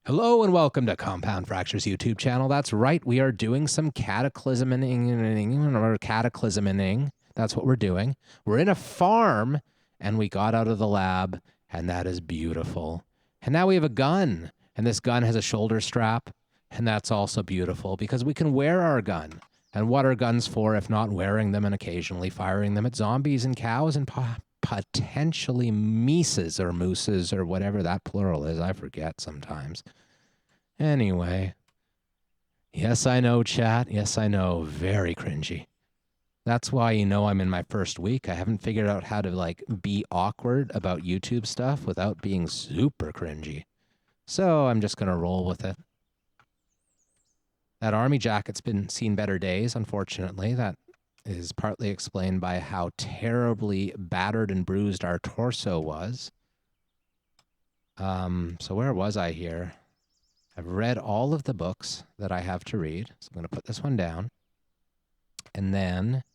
Hello and welcome to Compound Fractures YouTube channel. That's right, we are doing some cataclysming. That's what we're doing. We're in a farm and we got out of the lab and that is beautiful. And now we have a gun and this gun has a shoulder strap and that's also beautiful because we can wear our gun. And what are guns for if not wearing them and occasionally firing them at zombies and cows and potentially mises or mooses or whatever that plural is. I forget sometimes. Anyway, yes, I know, chat. Yes, I know. Very cringy. That's why you know I'm in my first week. I haven't figured out how to, like, be awkward about YouTube stuff without being super cringy. So I'm just going to roll with it. That army jacket's been seen better days, unfortunately. That is partly explained by how terribly battered and bruised our torso was. So where was I here? I've read all of the books that I have to read, so I'm going to put this one down. And then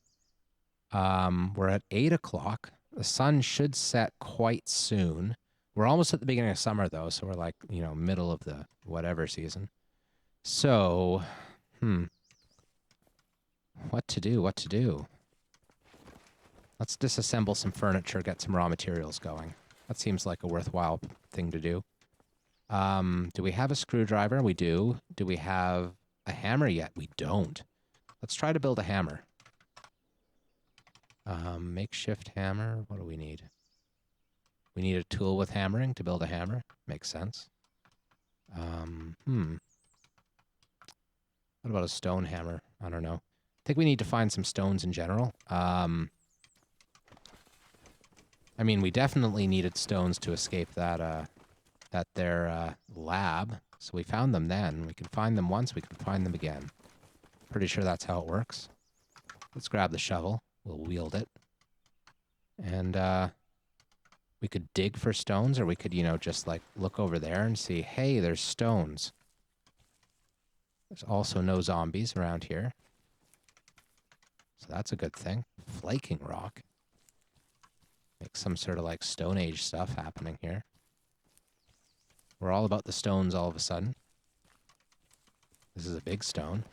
we're at 8 o'clock. The sun should set quite soon. We're almost at the beginning of summer, though, so we're like, you know, middle of the whatever season. So, what to do? Let's disassemble some furniture, get some raw materials going. That seems like a worthwhile thing to do. Do we have a screwdriver? We do. Do we have a hammer yet? We don't. Let's try to build a hammer. Makeshift hammer. What do we need? We need a tool with hammering to build a hammer. Makes sense. What about a stone hammer? I don't know. I think we need to find some stones in general. I mean, we definitely needed stones to escape that, at their lab. So we found them then. We can find them once, we can find them again. Pretty sure that's how it works. Let's grab the shovel. We'll wield it. And we could dig for stones, or we could, you know, just like look over there and see, hey, there's stones. There's also no zombies around here. So that's a good thing. Flaking rock. Like some sort of like Stone Age stuff happening here. We're all about the stones all of a sudden. This is a big stone.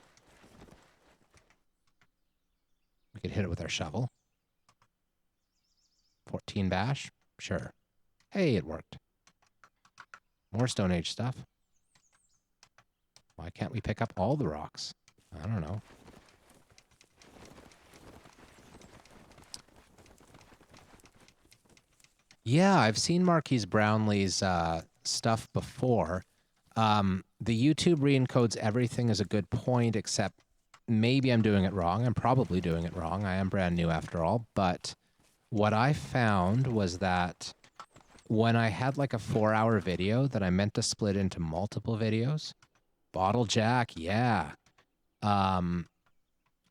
We could hit it with our shovel. 14 bash? Sure. Hey, it worked. More Stone Age stuff. Why can't we pick up all the rocks? I don't know. Yeah, I've seen Marquise Brownlee's stuff before. The YouTube reencodes everything is a good point, except maybe I'm doing it wrong. I'm probably doing it wrong. I am brand new after all. But what I found was that when I had like a 4-hour video that I meant to split into multiple videos, Bottle Jack, yeah.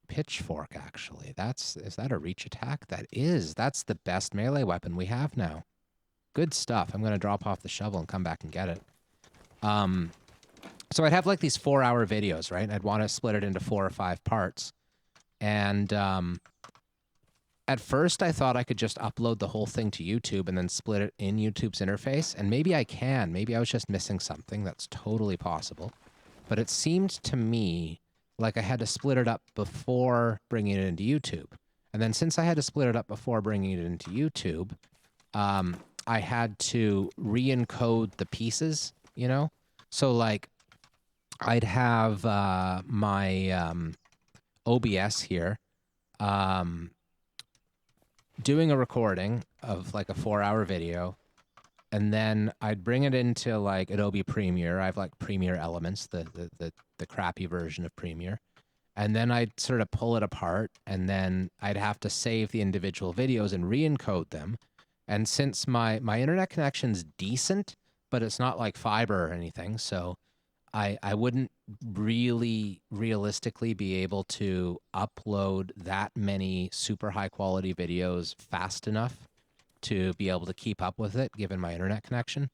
Pitchfork, actually. Is that a reach attack? That is. That's the best melee weapon we have now. Good stuff. I'm going to drop off the shovel and come back and get it. So I'd have like these 4-hour videos, right? I'd want to split it into 4 or 5 parts. And at first I thought I could just upload the whole thing to YouTube and then split it in YouTube's interface. And maybe I can. Maybe I was just missing something. That's totally possible. But it seemed to me like I had to split it up before bringing it into YouTube. And then since I had to split it up before bringing it into YouTube, I had to re-encode the pieces, you know? So, like, I'd have my OBS here doing a recording of, like, a 4-hour video, and then I'd bring it into, like, Adobe Premiere. I have, like, Premiere Elements, the crappy version of Premiere. And then I'd sort of pull it apart, and then I'd have to save the individual videos and re-encode them. And since my internet connection's decent, but it's not like fiber or anything, so I wouldn't really realistically be able to upload that many super high quality videos fast enough to be able to keep up with it, given my internet connection.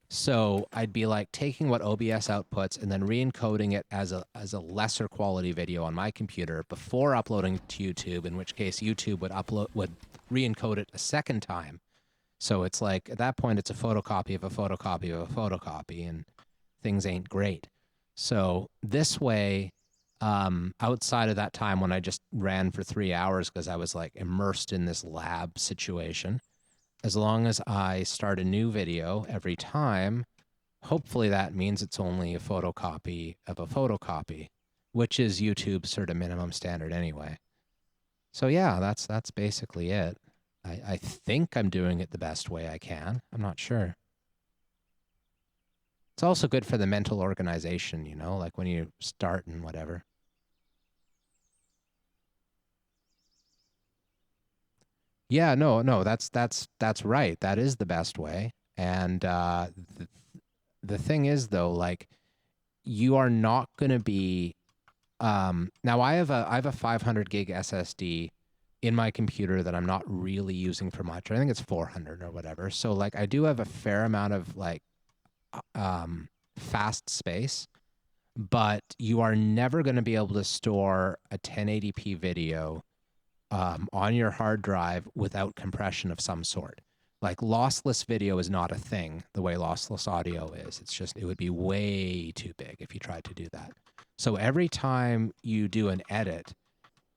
So I'd be like taking what OBS outputs and then re-encoding it as a lesser quality video on my computer before uploading it to YouTube, in which case YouTube would re-encode it a second time. So it's like, at that point, it's a photocopy of a photocopy of a photocopy. And things ain't great. So this way, outside of that time when I just ran for 3 hours because I was like immersed in this lab situation, as long as I start a new video every time, hopefully that means it's only a photocopy of a photocopy, which is YouTube's sort of minimum standard anyway. So yeah, that's basically it. I think I'm doing it the best way I can. I'm not sure. It's also good for the mental organization, you know, like when you start and whatever. Yeah, no, that's right. That is the best way. And the thing is though, like you are not going to be now I have a 500 gig SSD in my computer that I'm not really using for much. I think it's 400 or whatever. So like I do have a fair amount of like fast space, but you are never going to be able to store a 1080p video on your hard drive without compression of some sort. Like lossless video is not a thing the way lossless audio is. It's just, it would be way too big if you tried to do that. So every time you do an edit,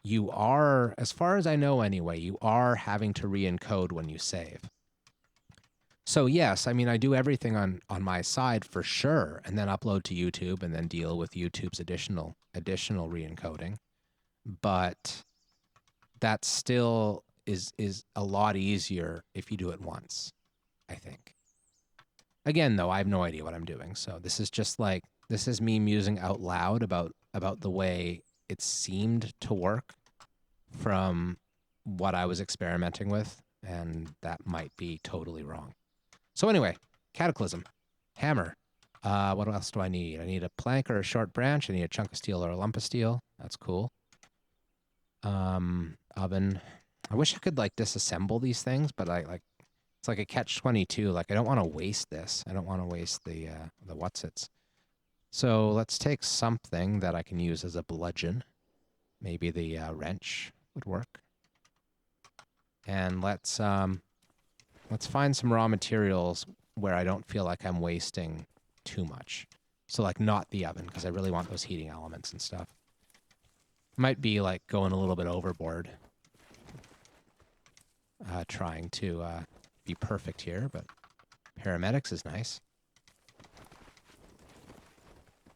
you are, as far as I know anyway, you are having to re-encode when you save. So yes, I mean, I do everything on my side for sure, and then upload to YouTube and then deal with YouTube's additional re-encoding. But that still is a lot easier if you do it once, I think. Again, though, I have no idea what I'm doing. So this is just like, this is me musing out loud about the way it seemed to work from what I was experimenting with, and that might be totally wrong. So anyway, Cataclysm, hammer. What else do I need? I need a plank or a short branch. I need a chunk of steel or a lump of steel. That's cool. Oven. I wish I could like disassemble these things, but it's like a catch-22. Like I don't want to waste this. I don't want to waste the whatsits. So let's take something that I can use as a bludgeon. Maybe the wrench would work. And let's find some raw materials where I don't feel like I'm wasting too much. So like not the oven, because I really want those heating elements and stuff. Might be like going a little bit overboard. Trying to be perfect here, but paramedics is nice.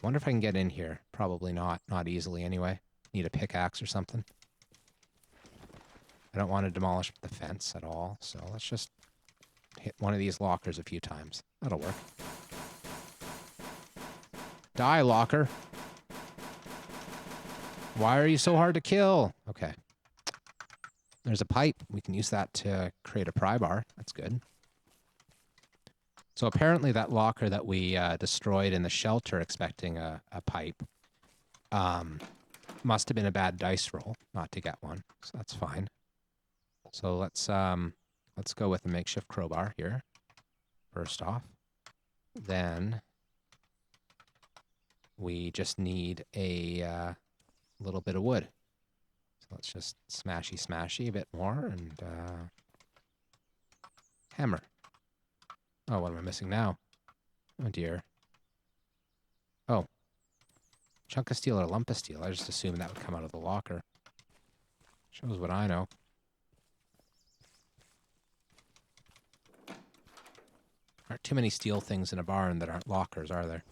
Wonder if I can get in here. Probably not. Not easily anyway. Need a pickaxe or something. I don't want to demolish the fence at all, so let's just hit one of these lockers a few times. That'll work. Die, locker. Why are you so hard to kill? Okay. There's a pipe. We can use that to create a pry bar. That's good. So apparently that locker that we destroyed in the shelter expecting a pipe must have been a bad dice roll not to get one. So that's fine. So let's go with a makeshift crowbar here. First off. Then we just need a little bit of wood. So let's just smashy a bit more and hammer. Oh, what am I missing now? Oh dear. Oh. Chunk of steel or lump of steel. I just assumed that would come out of the locker. Shows what I know. Aren't too many steel things in a barn that aren't lockers, are there?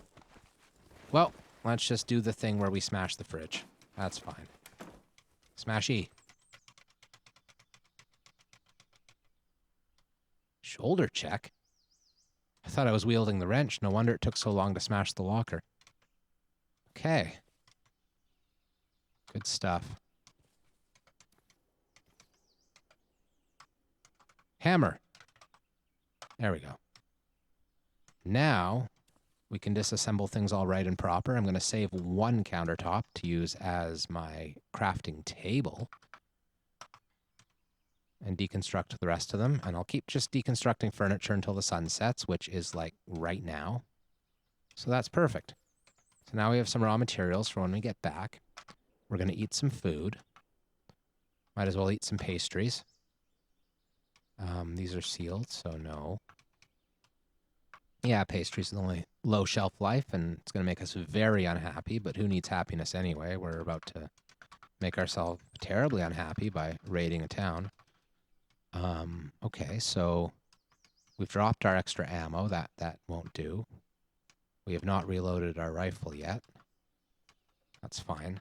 Well, let's just do the thing where we smash the fridge. That's fine. Smashy. Shoulder check? I thought I was wielding the wrench. No wonder it took so long to smash the locker. Okay. Good stuff. Hammer. There we go. Now, we can disassemble things all right and proper. I'm going to save one countertop to use as my crafting table. And deconstruct the rest of them. And I'll keep just deconstructing furniture until the sun sets, which is like right now. So that's perfect. So now we have some raw materials for when we get back. We're going to eat some food. Might as well eat some pastries. These are sealed, so no. Yeah, pastries are the only low shelf life, and it's going to make us very unhappy, but who needs happiness anyway? We're about to make ourselves terribly unhappy by raiding a town. Okay, so we've dropped our extra ammo. That won't do. We have not reloaded our rifle yet. That's fine.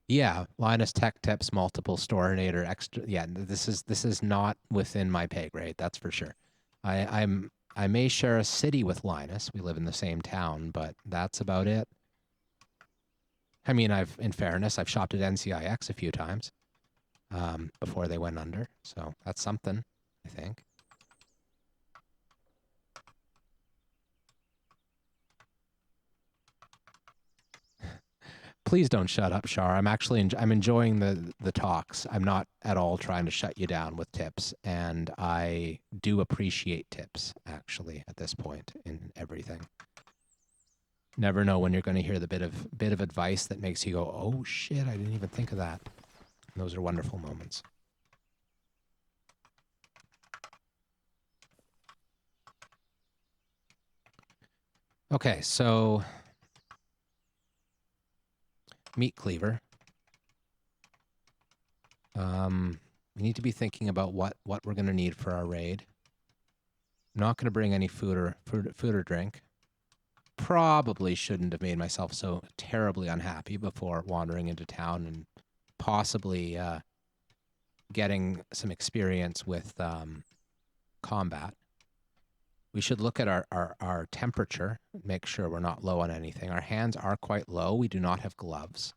Yeah, Linus Tech Tips, multiple Storinator, extra. Yeah, this is not within my pay grade. That's for sure. I may share a city with Linus. We live in the same town, but that's about it. I mean, in fairness, I've shopped at NCIX a few times before they went under, so that's something, I think. Please don't shut up, Shar. I'm enjoying the talks. I'm not at all trying to shut you down with tips, and I do appreciate tips actually at this point in everything. Never know when you're going to hear the bit of advice that makes you go, "Oh shit, I didn't even think of that." And those are wonderful moments. Okay, so meat cleaver. We need to be thinking about what we're going to need for our raid. I'm not going to bring any food or drink. Probably shouldn't have made myself so terribly unhappy before wandering into town and possibly getting some experience with combat. We should look at our temperature, make sure we're not low on anything. Our hands are quite low. We do not have gloves.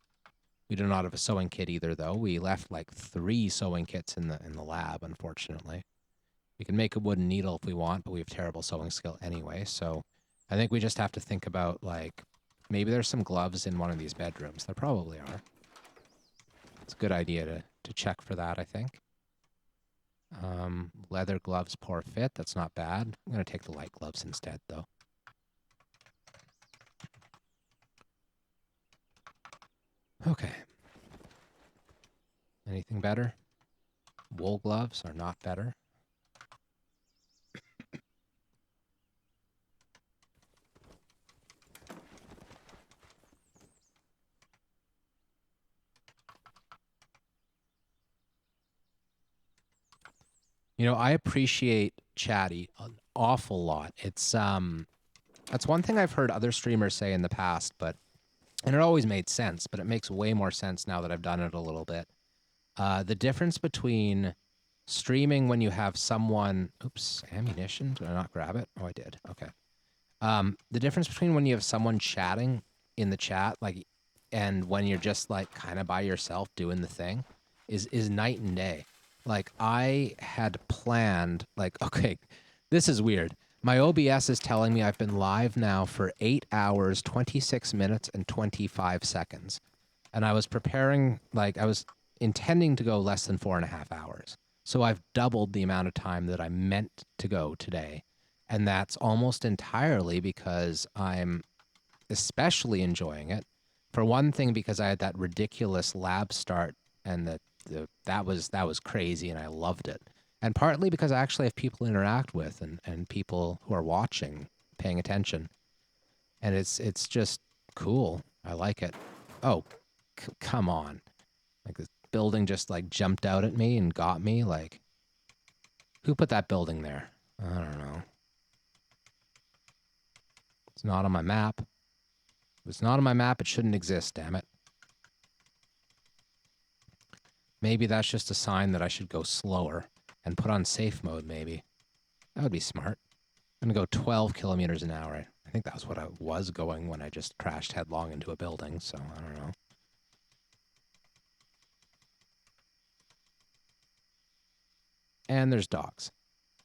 We do not have a sewing kit either, though. We left like 3 sewing kits in the lab, unfortunately. We can make a wooden needle if we want, but we have terrible sewing skill anyway. So I think we just have to think about, like, maybe there's some gloves in one of these bedrooms. There probably are. It's a good idea to check for that, I think. Leather gloves, poor fit. That's not bad. I'm going to take the light gloves instead, though. Okay. Anything better? Wool gloves are not better. You know, I appreciate Chatty an awful lot. It's that's one thing I've heard other streamers say in the past, but and it always made sense, but it makes way more sense now that I've done it a little bit. The difference between streaming when you have someone, oops, ammunition. Did I not grab it? Oh, I did. Okay. The difference between when you have someone chatting in the chat, like, and when you're just like kind of by yourself doing the thing, is night and day. Like I had planned, like, okay, this is weird. My OBS is telling me I've been live now for 8 hours, 26 minutes, and 25 seconds. And I was preparing, like, I was intending to go less than 4.5 hours. So I've doubled the amount of time that I meant to go today. And that's almost entirely because I'm especially enjoying it. For one thing, because I had that ridiculous lab start and that was crazy and I loved it. And partly because I actually have people to interact with and people who are watching, paying attention. And it's just cool. I like it. Oh, come on. Like this building just like jumped out at me and got me. Like, who put that building there? I don't know. It's not on my map. If it's not on my map, it shouldn't exist, damn it. Maybe that's just a sign that I should go slower and put on safe mode, maybe. That would be smart. I'm going to go 12 kilometers an hour. I think that was what I was going when I just crashed headlong into a building, so I don't know. And there's dogs.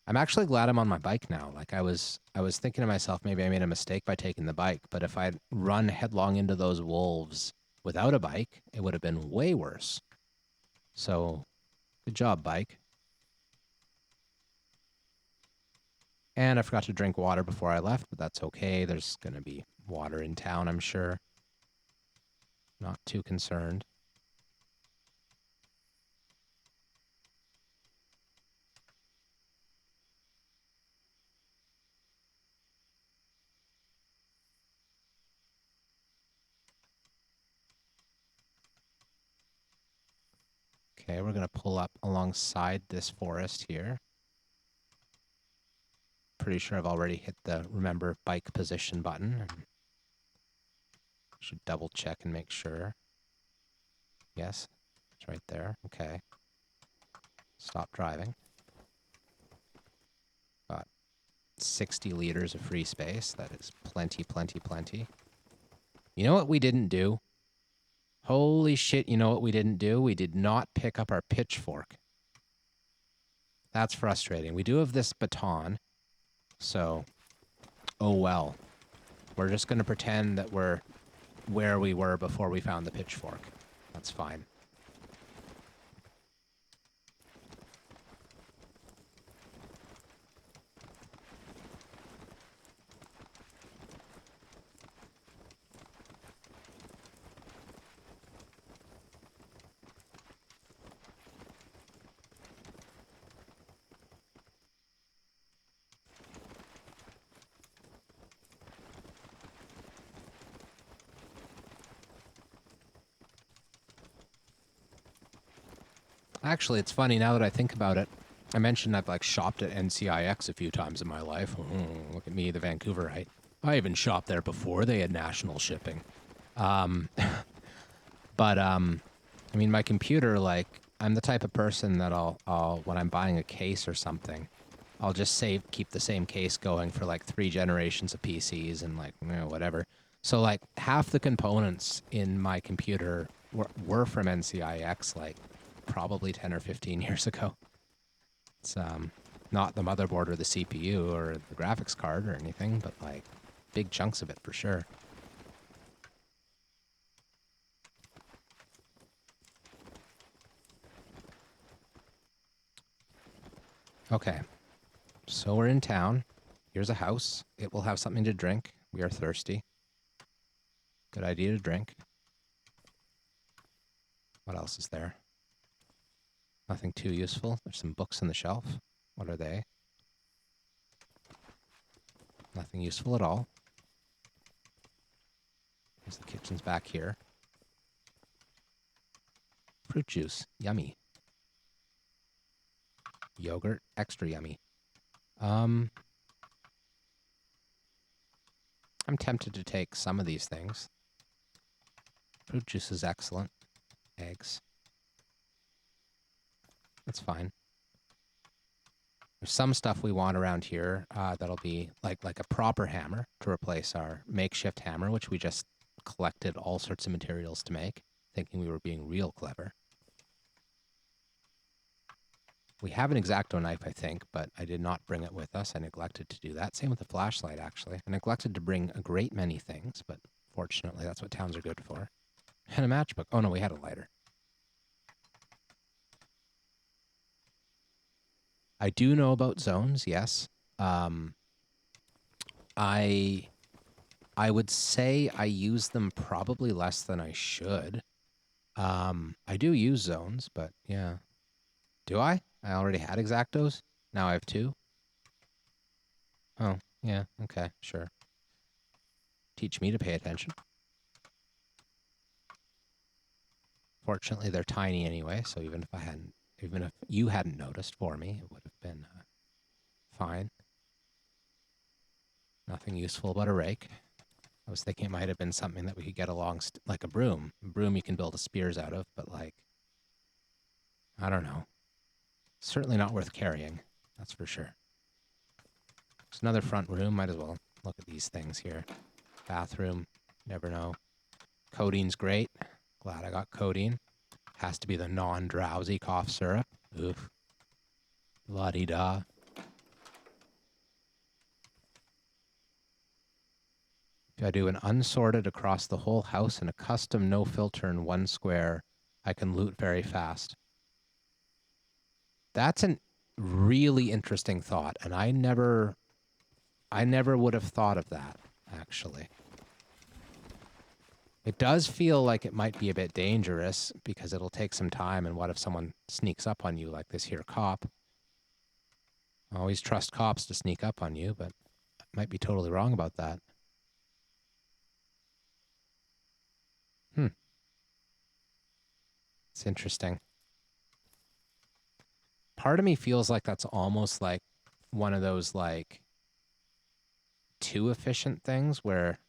I'm actually glad I'm on my bike now. Like I was thinking to myself, maybe I made a mistake by taking the bike, but if I'd run headlong into those wolves without a bike, it would have been way worse. So, good job, bike. And I forgot to drink water before I left, but that's okay. There's going to be water in town, I'm sure. Not too concerned. Okay, we're gonna pull up alongside this forest here. Pretty sure I've already hit the remember bike position button. Should double check and make sure. Yes, it's right there. Okay. Stop driving. Got 60 liters of free space. That is plenty, plenty, plenty. You know what we didn't do? Holy shit, you know what we didn't do? We did not pick up our pitchfork. That's frustrating. We do have this baton, so, oh well. We're just going to pretend that we're where we were before we found the pitchfork. That's fine. Actually, it's funny now that I think about it. I mentioned I've like shopped at NCIX a few times in my life. Look at me, the Vancouverite. I even shopped there before they had national shipping. But I mean, my computer, like, I'm the type of person that I'll when I'm buying a case or something, I'll just keep the same case going for like 3 generations of PCs and like, you know, whatever. So like half the components in my computer were from NCIX, like probably 10 or 15 years ago. It's not the motherboard or the CPU or the graphics card or anything, but like big chunks of it for sure. Okay, so we're in town. Here's a house. It will have something to drink. We are thirsty. Good idea to drink. What else is there? Nothing too useful. There's some books on the shelf. What are they? Nothing useful at all. There's the kitchen's back here. Fruit juice. Yummy. Yogurt. Extra yummy. I'm tempted to take some of these things. Fruit juice is excellent. Eggs. That's fine. There's some stuff we want around here that'll be like a proper hammer to replace our makeshift hammer, which we just collected all sorts of materials to make, thinking we were being real clever. We have an X-Acto knife, I think, but I did not bring it with us. I neglected to do that. Same with the flashlight, actually. I neglected to bring a great many things, but fortunately that's what towns are good for. And a matchbook. Oh no, we had a lighter. I do know about zones, yes. I would say I use them probably less than I should. I do use zones, but yeah. Do I? I already had X-Actos. Now I have 2. Oh, yeah, okay, sure. Teach me to pay attention. Fortunately, they're tiny anyway, so even if you hadn't noticed for me, it would have been fine. Nothing useful but a rake. I was thinking it might have been something that we could get along, like a broom. A broom you can build a spears out of, but like, I don't know. Certainly not worth carrying, that's for sure. There's another front room, might as well look at these things here. Bathroom, never know. Codeine's great. Glad I got codeine. Has to be the non-drowsy cough syrup. Oof. La-di-da. If I do an unsorted across the whole house and a custom no filter in 1 square, I can loot very fast. That's a really interesting thought, and I never would have thought of that, actually. It does feel like it might be a bit dangerous because it'll take some time, and what if someone sneaks up on you like this here cop? I always trust cops to sneak up on you, but I might be totally wrong about that. It's interesting. part of me feels like that's almost like one of those like too efficient things where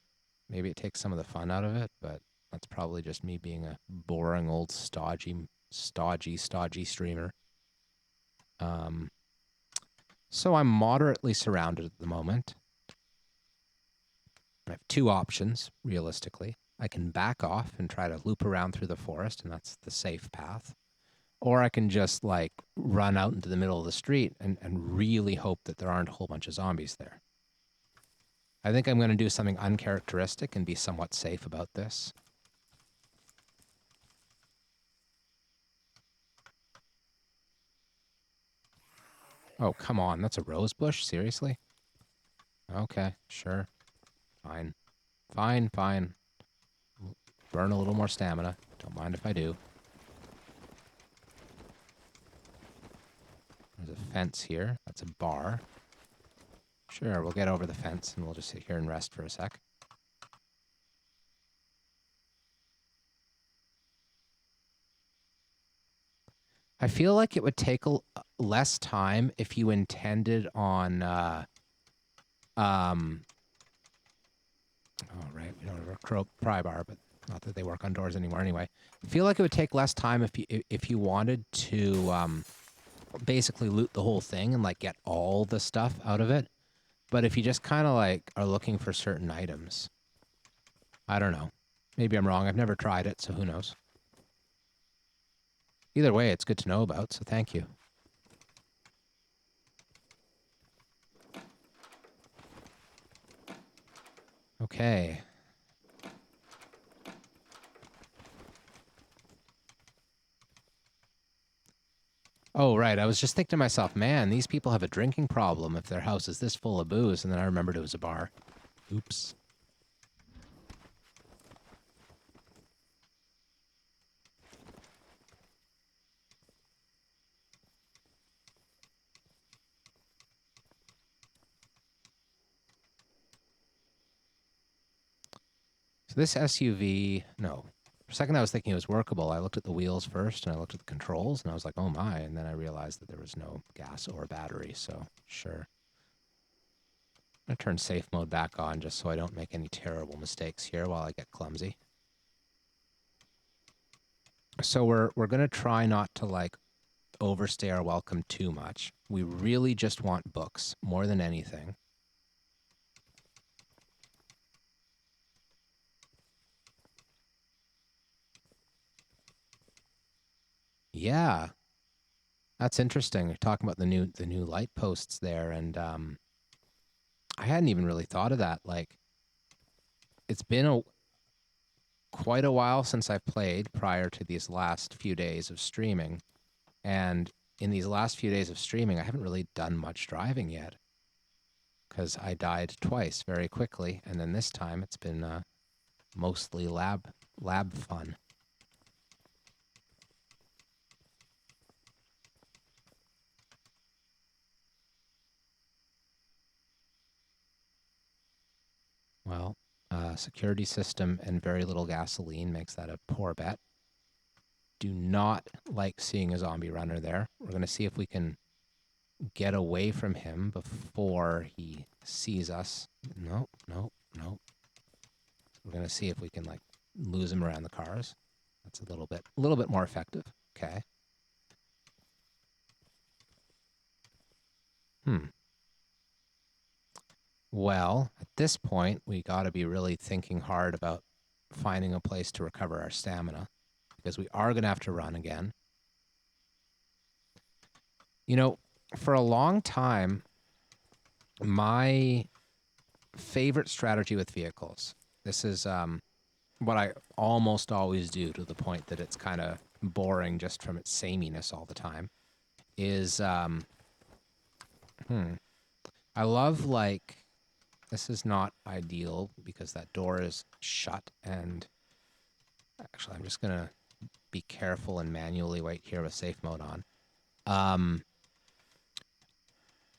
maybe it takes some of the fun out of it, but that's probably just me being a boring old stodgy streamer. So I'm moderately surrounded at the moment. I have two options, realistically. I can back off and try to loop around through the forest, and that's the safe path. Or I can just like run out into the middle of the street and really hope that there aren't a whole bunch of zombies there. I think I'm going to do something uncharacteristic and be somewhat safe about this. Oh, come on. That's a rose bush? Seriously? Okay, sure. Fine. Fine, fine. Burn a little more stamina. Don't mind if I do. There's a fence here. That's a bar. Sure, we'll get over the fence and we'll just sit here and rest for a sec. I feel like it would take less time if you intended on, oh, right, we don't have a pry bar, but not that they work on doors anymore anyway. I feel like it would take less time if you wanted to, basically loot the whole thing and, like, get all the stuff out of it. But if you just kind of, like, are looking for certain items, I don't know. Maybe I'm wrong. I've never tried it, so who knows. Either way, it's good to know about, so thank you. Okay. Oh, right. I was just thinking to myself, man, these people have a drinking problem if their house is this full of booze, and then I remembered it was a bar. Oops. So this SUV, no. For a second I was thinking it was workable. I looked at the wheels first, and I looked at the controls, and I was like, oh my, and then I realized that there was no gas or battery, so sure. I'm going to turn safe mode back on just so I don't make any terrible mistakes here while I get clumsy. So we're going to try not to, like, overstay our welcome too much. We really just want books more than anything. Yeah, that's interesting. You're talking about the new light posts there, and I hadn't even really thought of that. Like, it's been quite a while since I've played prior to these last few days of streaming, and in these last few days of streaming, I haven't really done much driving yet because I died twice very quickly, and then this time it's been mostly lab fun. Well, security system and very little gasoline makes that a poor bet. Do not like seeing a zombie runner there. We're going to see if we can get away from him before he sees us. Nope, nope, nope. We're going to see if we can, like, lose him around the cars. That's a little bit more effective. Okay. Well, at this point, we got to be really thinking hard about finding a place to recover our stamina, because we are going to have to run again. You know, for a long time, my favorite strategy with vehicles, this is what I almost always do to the point that it's kind of boring just from its sameness all the time, is I love, like, this is not ideal because that door is shut, and actually I'm just going to be careful and manually wait here with safe mode on.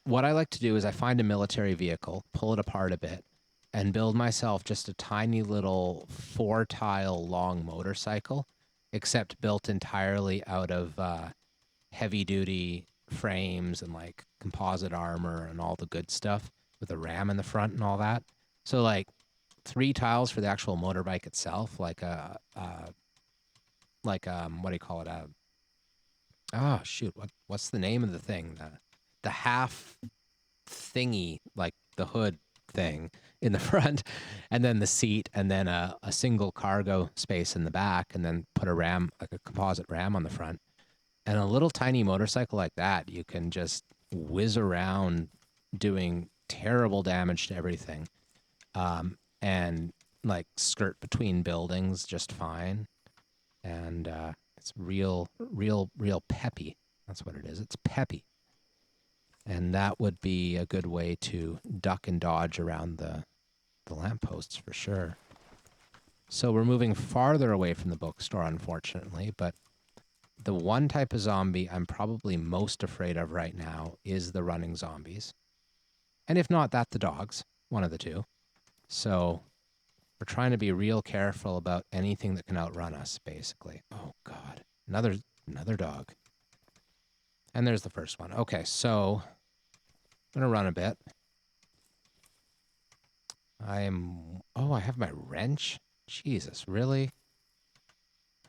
What I like to do is I find a military vehicle, pull it apart a bit, and build myself just a tiny little 4-tile long motorcycle, except built entirely out of heavy-duty frames and like composite armor and all the good stuff with a ram in the front and all that. So like 3 tiles for the actual motorbike itself, like what do you call it? Oh shoot, what's the name of the thing? The half thingy, like the hood thing in the front, and then the seat, and then a single cargo space in the back, and then put a ram, like a composite ram on the front. And a little tiny motorcycle like that, you can just whiz around doing terrible damage to everything. And like skirt between buildings just fine. And it's real peppy. That's what it is. It's peppy. And that would be a good way to duck and dodge around the lampposts for sure. So we're moving farther away from the bookstore, unfortunately, but the one type of zombie I'm probably most afraid of right now is the running zombies. And if not that, the dogs, one of the two. So we're trying to be real careful about anything that can outrun us, basically. Oh, God. Another dog. And there's the first one. Okay, so I'm going to run a bit. Oh, I have my wrench? Jesus, really?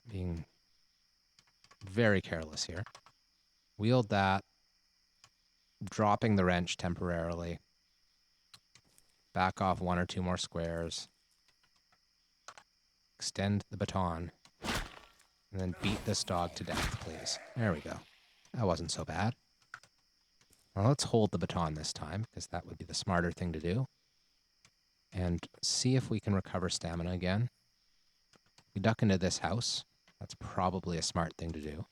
Being very careless here. Wield that. Dropping the wrench temporarily. Back off 1 or 2 more squares. Extend the baton. And then beat this dog to death, please. There we go. That wasn't so bad. Well, let's hold the baton this time, because that would be the smarter thing to do. And see if we can recover stamina again. We duck into this house. That's probably a smart thing to do.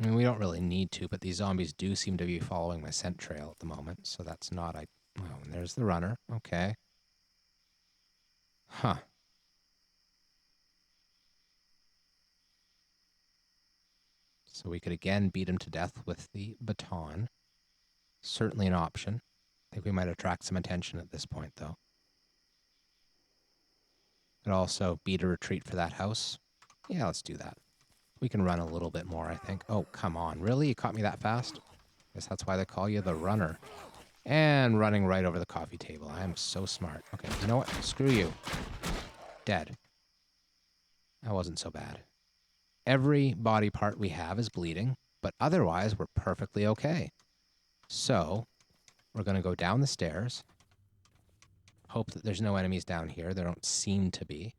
I mean, we don't really need to, but these zombies do seem to be following my scent trail at the moment, so that's not... Oh, and there's the runner. Okay. Huh. So we could again beat him to death with the baton. Certainly an option. I think we might attract some attention at this point, though. Could also beat a retreat for that house. Yeah, let's do that. We can run a little bit more, I think. Oh, come on. Really? You caught me that fast? Guess that's why they call you the runner. And running right over the coffee table. I am so smart. Okay, you know what? Screw you. Dead. That wasn't so bad. Every body part we have is bleeding, but otherwise we're perfectly okay. So, we're going to go down the stairs. Hope that there's no enemies down here. There don't seem to be.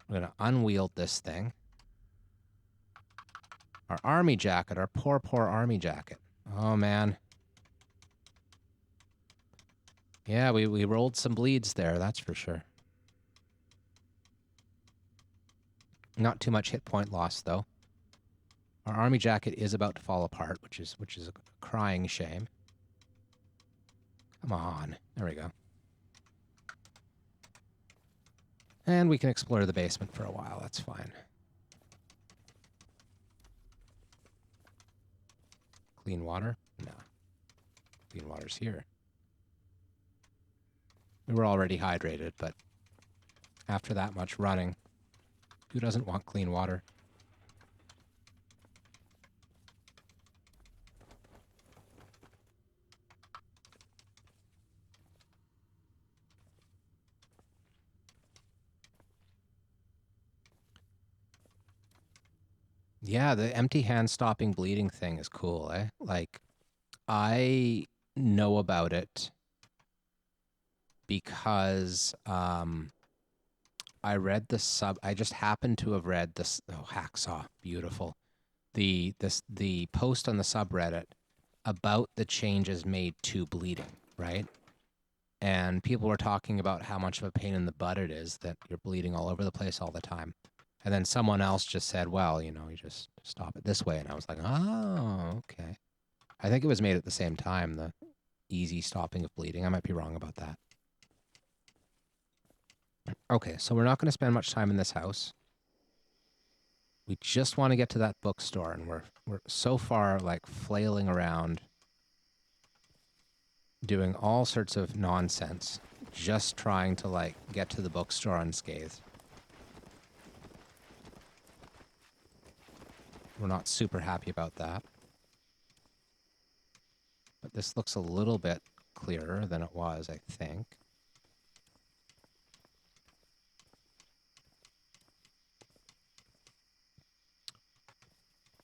We're going to unwield this thing. Our army jacket, our poor army jacket. Oh, man. Yeah, we rolled some bleeds there, that's for sure. Not too much hit point loss, though. Our army jacket is about to fall apart, which is a crying shame. Come on. There we go. And we can explore the basement for a while. That's fine. Clean water? No. Clean water's here. We were already hydrated, but after that much running, who doesn't want clean water? Yeah, the empty hand stopping bleeding thing is cool, eh? Like, I know about it because I read the sub. I just happened to have read this. Oh, Hacksaw, beautiful. The post on the subreddit about the changes made to bleeding, right? And people were talking about how much of a pain in the butt it is that you're bleeding all over the place all the time. And then someone else just said, well, you just stop it this way. And I was like, oh, okay. I think it was made at the same time, the easy stopping of bleeding. I might be wrong about that. Okay, so we're not going to spend much time in this house. We just want to get to that bookstore, and we're so far like flailing around, doing all sorts of nonsense, just trying to like get to the bookstore unscathed. We're not super happy about that. But this looks a little bit clearer than it was, I think.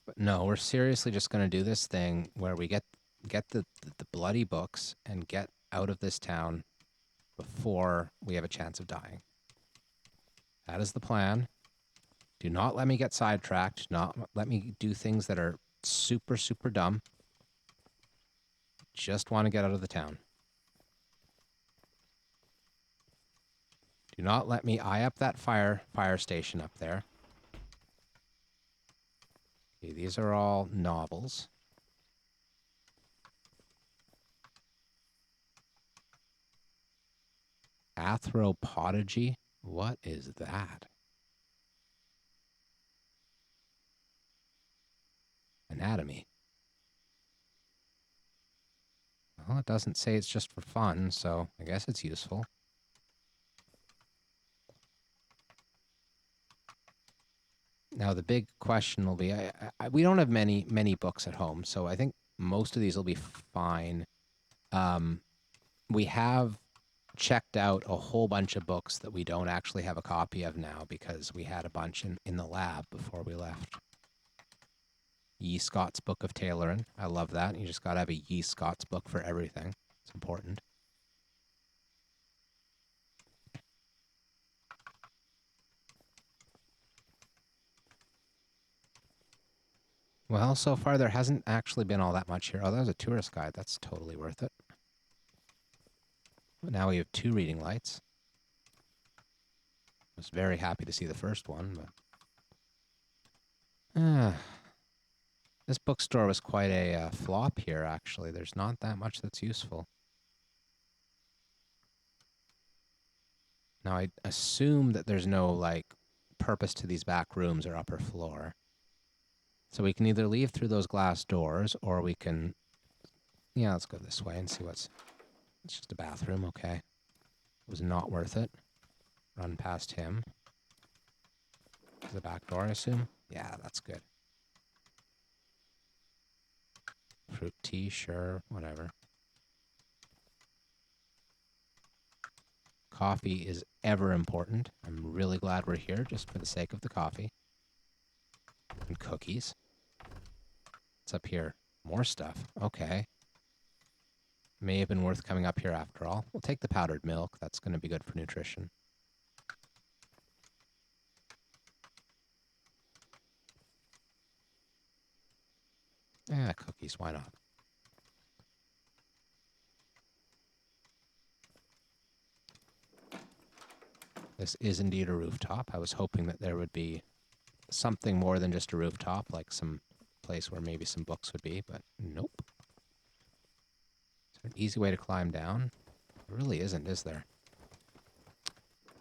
But no, we're seriously just going to do this thing where we get the bloody books and get out of this town before we have a chance of dying. That is the plan. Do not let me get sidetracked. Do not let me do things that are super, super dumb. Just want to get out of the town. Do not let me eye up that fire station up there. Okay, these are all novels. Anthropology? What is that? Anatomy. Well, it doesn't say it's just for fun, so I guess it's useful. Now, the big question will be, we don't have many books at home, so I think most of these will be fine. We have checked out a whole bunch of books that we don't actually have a copy of now because we had a bunch in the lab before we left. Ye Scott's Book of Tailoring. I love that. You just got to have a Ye Scott's book for everything. It's important. Well, so far there hasn't actually been all that much here. Oh, that was a tourist guide. That's totally worth it. But now we have 2 reading lights. I was very happy to see the first one, but... this bookstore was quite a flop here, actually. There's not that much that's useful. Now, I assume that there's no, like, purpose to these back rooms or upper floor. So we can either leave through those glass doors, or we can... Yeah, let's go this way and see what's... It's just a bathroom, okay. It was not worth it. Run past him. The back door, I assume? Yeah, that's good. Fruit tea, sure, whatever. Coffee is ever important. I'm really glad we're here just for the sake of the coffee. And cookies. What's up here? More stuff. Okay. May have been worth coming up here after all. We'll take the powdered milk. That's going to be good for nutrition. Yeah, cookies. Why not? This is indeed a rooftop. I was hoping that there would be something more than just a rooftop, like some place where maybe some books would be, but nope. Is there an easy way to climb down? There really isn't, is there?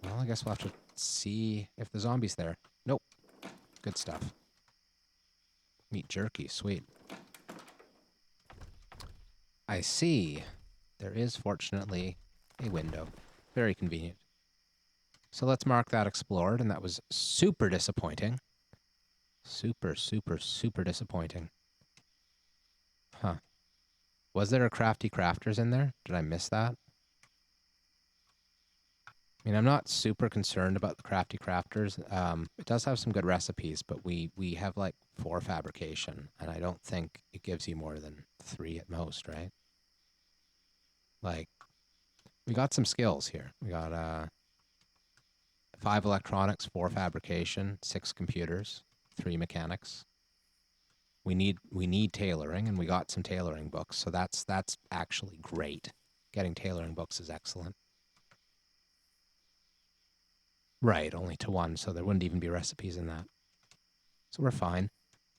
Well, I guess we'll have to see if the zombie's there. Nope. Good stuff. Meat jerky, sweet. I see. There is, fortunately, a window. Very convenient. So let's mark that explored, and that was super disappointing. Super, super, super disappointing. Huh. Was there a crafty crafters in there? Did I miss that? I mean, I'm not super concerned about the crafty crafters. It does have some good recipes, but we have like 4 fabrication, and I don't think it gives you more than 3 at most, right? Like, we got some skills here. We got 5 electronics, 4 fabrication, 6 computers, 3 mechanics. We need tailoring, and we got some tailoring books, so that's actually great. Getting tailoring books is excellent. Right, only to 1, so there wouldn't even be recipes in that. So we're fine.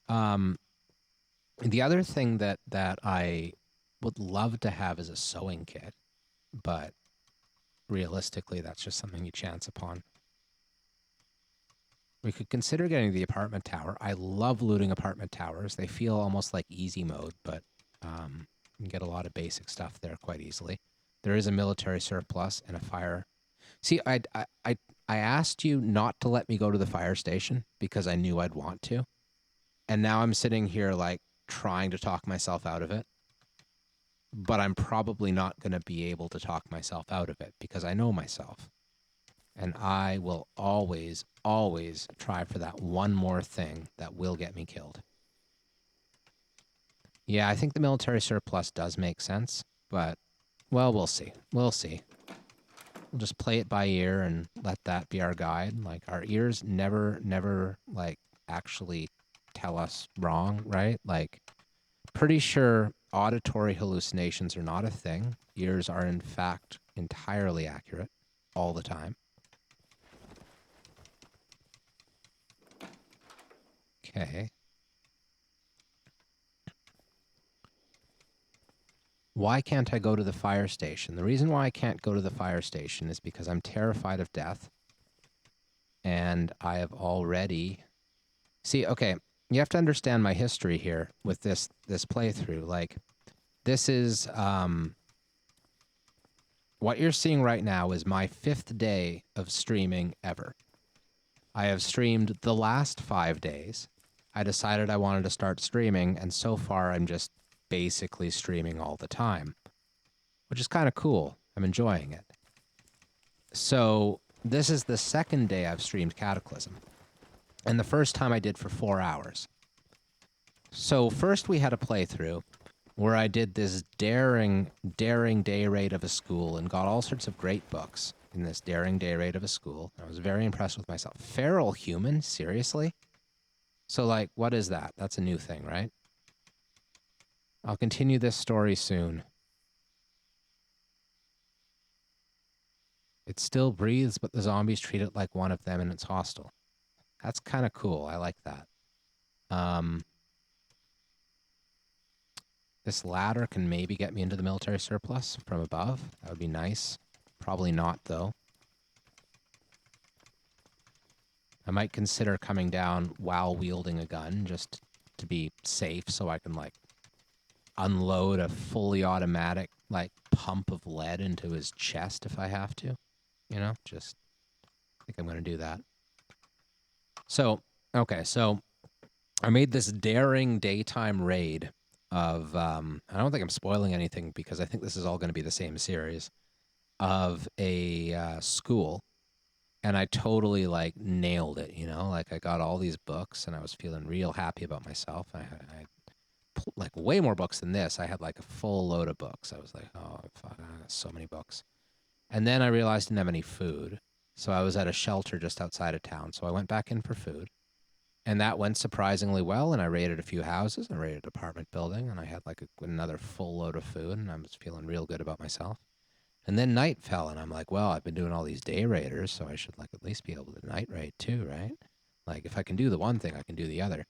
The other thing that I would love to have is a sewing kit, but realistically, that's just something you chance upon. We could consider getting the apartment tower. I love looting apartment towers. They feel almost like easy mode, but you can get a lot of basic stuff there quite easily. There is a military surplus and a fire. See, I asked you not to let me go to the fire station because I knew I'd want to. And now I'm sitting here like trying to talk myself out of it. But I'm probably not going to be able to talk myself out of it because I know myself. And I will always, always try for that one more thing that will get me killed. Yeah, I think the military surplus does make sense, but, well, we'll see. We'll see. We'll just play it by ear and let that be our guide. Like, our ears never, like, actually tell us wrong, right? Like, pretty sure auditory hallucinations are not a thing. Ears are, in fact, entirely accurate all the time. Okay. Why can't I go to the fire station? The reason why I can't go to the fire station is because I'm terrified of death. And I have already... See, okay, you have to understand my history here with this playthrough. Like, this is... what you're seeing right now is my 5th day of streaming ever. I have streamed the last 5 days. I decided I wanted to start streaming, and so far I'm just basically streaming all the time, which is kind of cool. I'm enjoying it. So this is the 2nd day I've streamed Cataclysm, and the first time I did for 4 hours. So first we had a playthrough where I did this daring day raid of a school and got all sorts of great books in this daring day raid of a school. I was very impressed with myself. Feral human? Seriously? So, like, what is that? That's a new thing, right? I'll continue this story soon. It still breathes, but the zombies treat it like one of them and it's hostile. That's kind of cool. I like that. This ladder can maybe get me into the military surplus from above. That would be nice. Probably not, though. I might consider coming down while wielding a gun just to be safe so I can, like, unload a fully automatic, like, pump of lead into his chest if I have to. You know, just I think I'm going to do that. So, okay, so I made this daring daytime raid of, I don't think I'm spoiling anything because I think this is all going to be the same series, of a school. And I totally, like, nailed it, you know? Like, I got all these books, and I was feeling real happy about myself. I had, like, way more books than this. I had, like, a full load of books. I was like, oh, fuck, I got so many books. And then I realized I didn't have any food. So I was at a shelter just outside of town. So I went back in for food. And that went surprisingly well, and I raided a few houses. I raided an apartment building, and I had, like, another full load of food, and I was feeling real good about myself. And then night fell, and I'm like, well, I've been doing all these day raiders, so I should, like, at least be able to night raid too, right? Like, if I can do the one thing, I can do the other.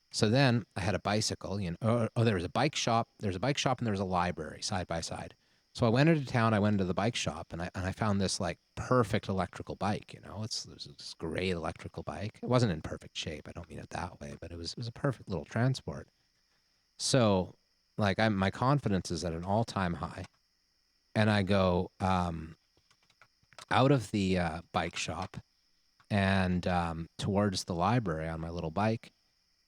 So then I had a bicycle, you know, there was a bike shop. There's a bike shop and there was a library side by side. So I went into town, I went into the bike shop, and I found this, like, perfect electrical bike, you know? It's this great electrical bike. It wasn't in perfect shape, I don't mean it that way, but it was a perfect little transport. So, like, my confidence is at an all-time high. And I go out of the bike shop and towards the library on my little bike.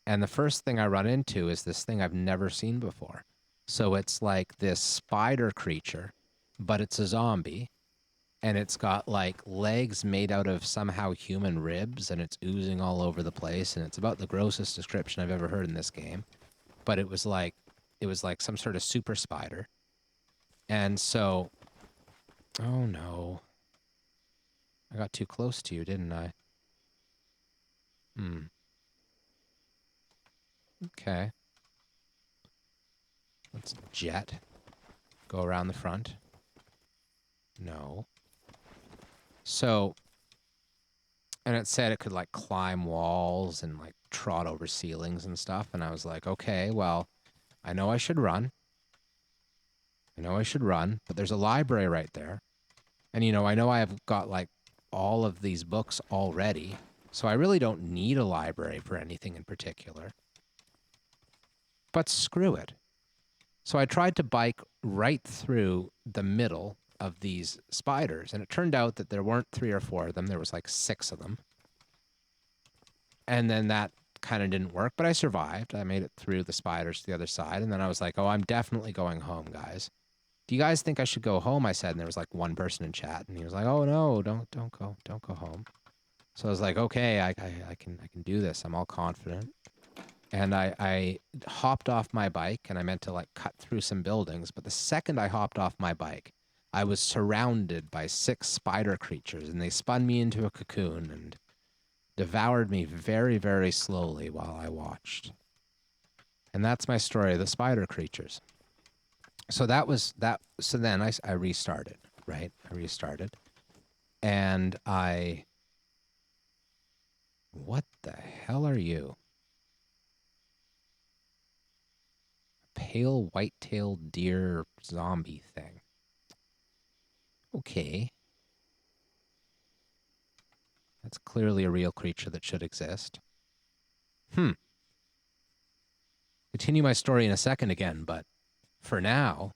And the first thing I run into is this thing I've never seen before. So it's like this spider creature, but it's a zombie. And it's got, like, legs made out of somehow human ribs, and it's oozing all over the place. And it's about the grossest description I've ever heard in this game. But it was like some sort of super spider. And so, oh no. I got too close to you, didn't I? Okay. Let's jet. Go around the front. No. So, and it said it could, like, climb walls and, like, trot over ceilings and stuff. And I was like, okay, well, I know I should run. But there's a library right there. And, you know I have got, like, all of these books already. So I really don't need a library for anything in particular. But screw it. So I tried to bike right through the middle of these spiders, and it turned out that there weren't 3 or 4 of them. There was, like, 6 of them. And then that kind of didn't work, but I survived. I made it through the spiders to the other side, and then I was like, oh, I'm definitely going home, guys. Do you guys think I should go home? I said, and there was like one person in chat, and he was like, oh no, don't go home. So I was like, okay, I can do this. I'm all confident. And I hopped off my bike, and I meant to like cut through some buildings, but the second I hopped off my bike, I was surrounded by 6 spider creatures, and they spun me into a cocoon and devoured me very, very slowly while I watched. And that's my story of the spider creatures. So that was that. So then I restarted, right? I restarted. And what the hell are you? A pale white-tailed deer zombie thing. Okay. That's clearly a real creature that should exist. Continue my story in a second again, but for now,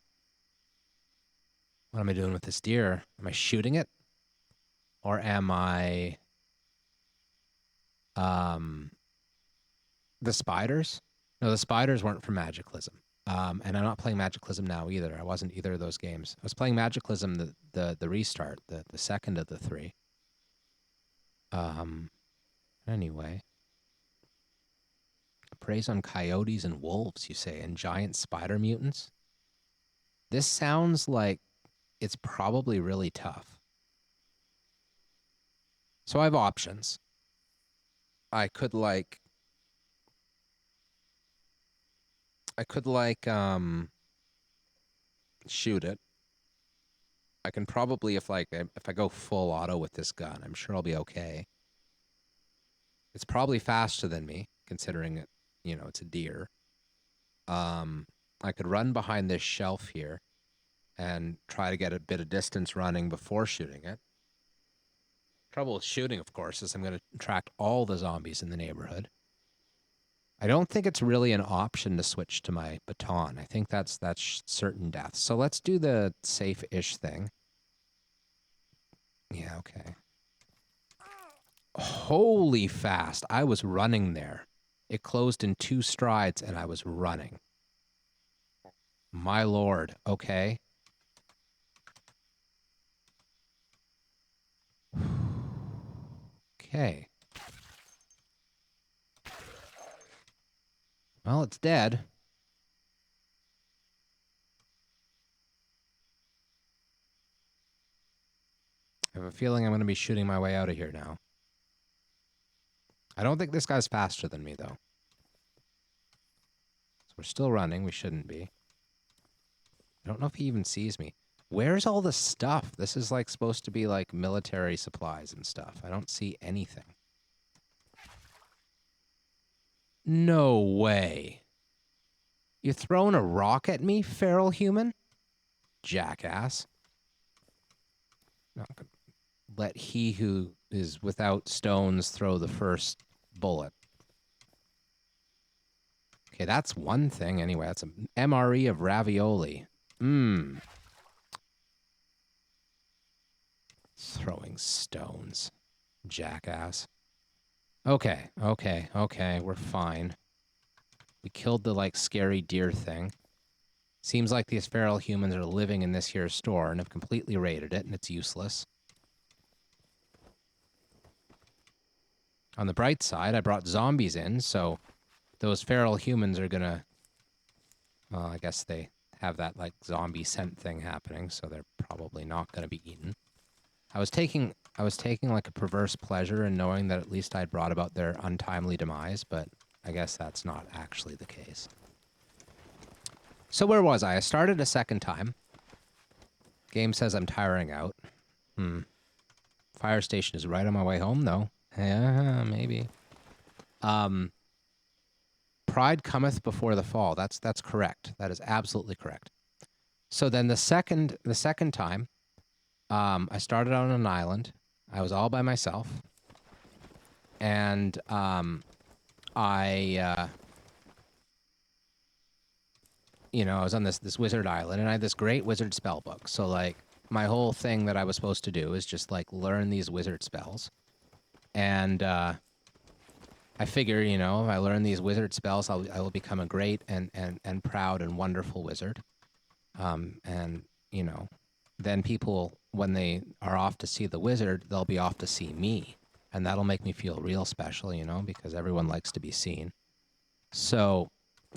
what am I doing with this deer? Am I shooting it? Or am I... the spiders? No, the spiders weren't from Magicalism. And I'm not playing Magicalism now either. I wasn't either of those games. I was playing Magicalism, the restart, the second of the 3. Anyway. Preys on coyotes and wolves, you say, and giant spider mutants? This sounds like it's probably really tough. So I have options. I could shoot it. I can probably, if I go full auto with this gun, I'm sure I'll be okay. It's probably faster than me, considering it, it's a deer. I could run behind this shelf here and try to get a bit of distance running before shooting it. Trouble with shooting, of course, is I'm going to attract all the zombies in the neighborhood. I don't think it's really an option to switch to my baton. I think that's certain death. So let's do the safe-ish thing. Yeah, okay. Holy fast. I was running there. It closed in 2 strides, and I was running. My lord. Okay. Okay. Well, it's dead. I have a feeling I'm going to be shooting my way out of here now. I don't think this guy's faster than me, though. So we're still running. We shouldn't be. I don't know if he even sees me. Where's all the stuff? This is like supposed to be like military supplies and stuff. I don't see anything. No way. You throwing a rock at me, feral human? Jackass. Not gonna let he who is without stones throw the first bullet. Okay, that's one thing anyway. That's an MRE of ravioli. Throwing stones. Jackass. Okay. We're fine. We killed the, like, scary deer thing. Seems like these feral humans are living in this here store and have completely raided it, and it's useless. On the bright side, I brought zombies in, so those feral humans are gonna... Well, I guess they have that, like, zombie scent thing happening, so they're probably not gonna be eaten. I was taking like a perverse pleasure in knowing that at least I'd brought about their untimely demise, but I guess that's not actually the case. So where was I? I started a second time. Game says I'm tiring out. Fire station is right on my way home, though. Yeah, maybe. Pride cometh before the fall. That's correct. That is absolutely correct. So then the second time, I started on an island. I was all by myself. And I was on this wizard island, and I had this great wizard spell book. So, like, my whole thing that I was supposed to do is just, like, learn these wizard spells. And I figure, you know, if I learn these wizard spells, I will become a great and proud and wonderful wizard. And, you know, then people, when they are off to see the wizard, they'll be off to see me. And that'll make me feel real special, you know, because everyone likes to be seen. So,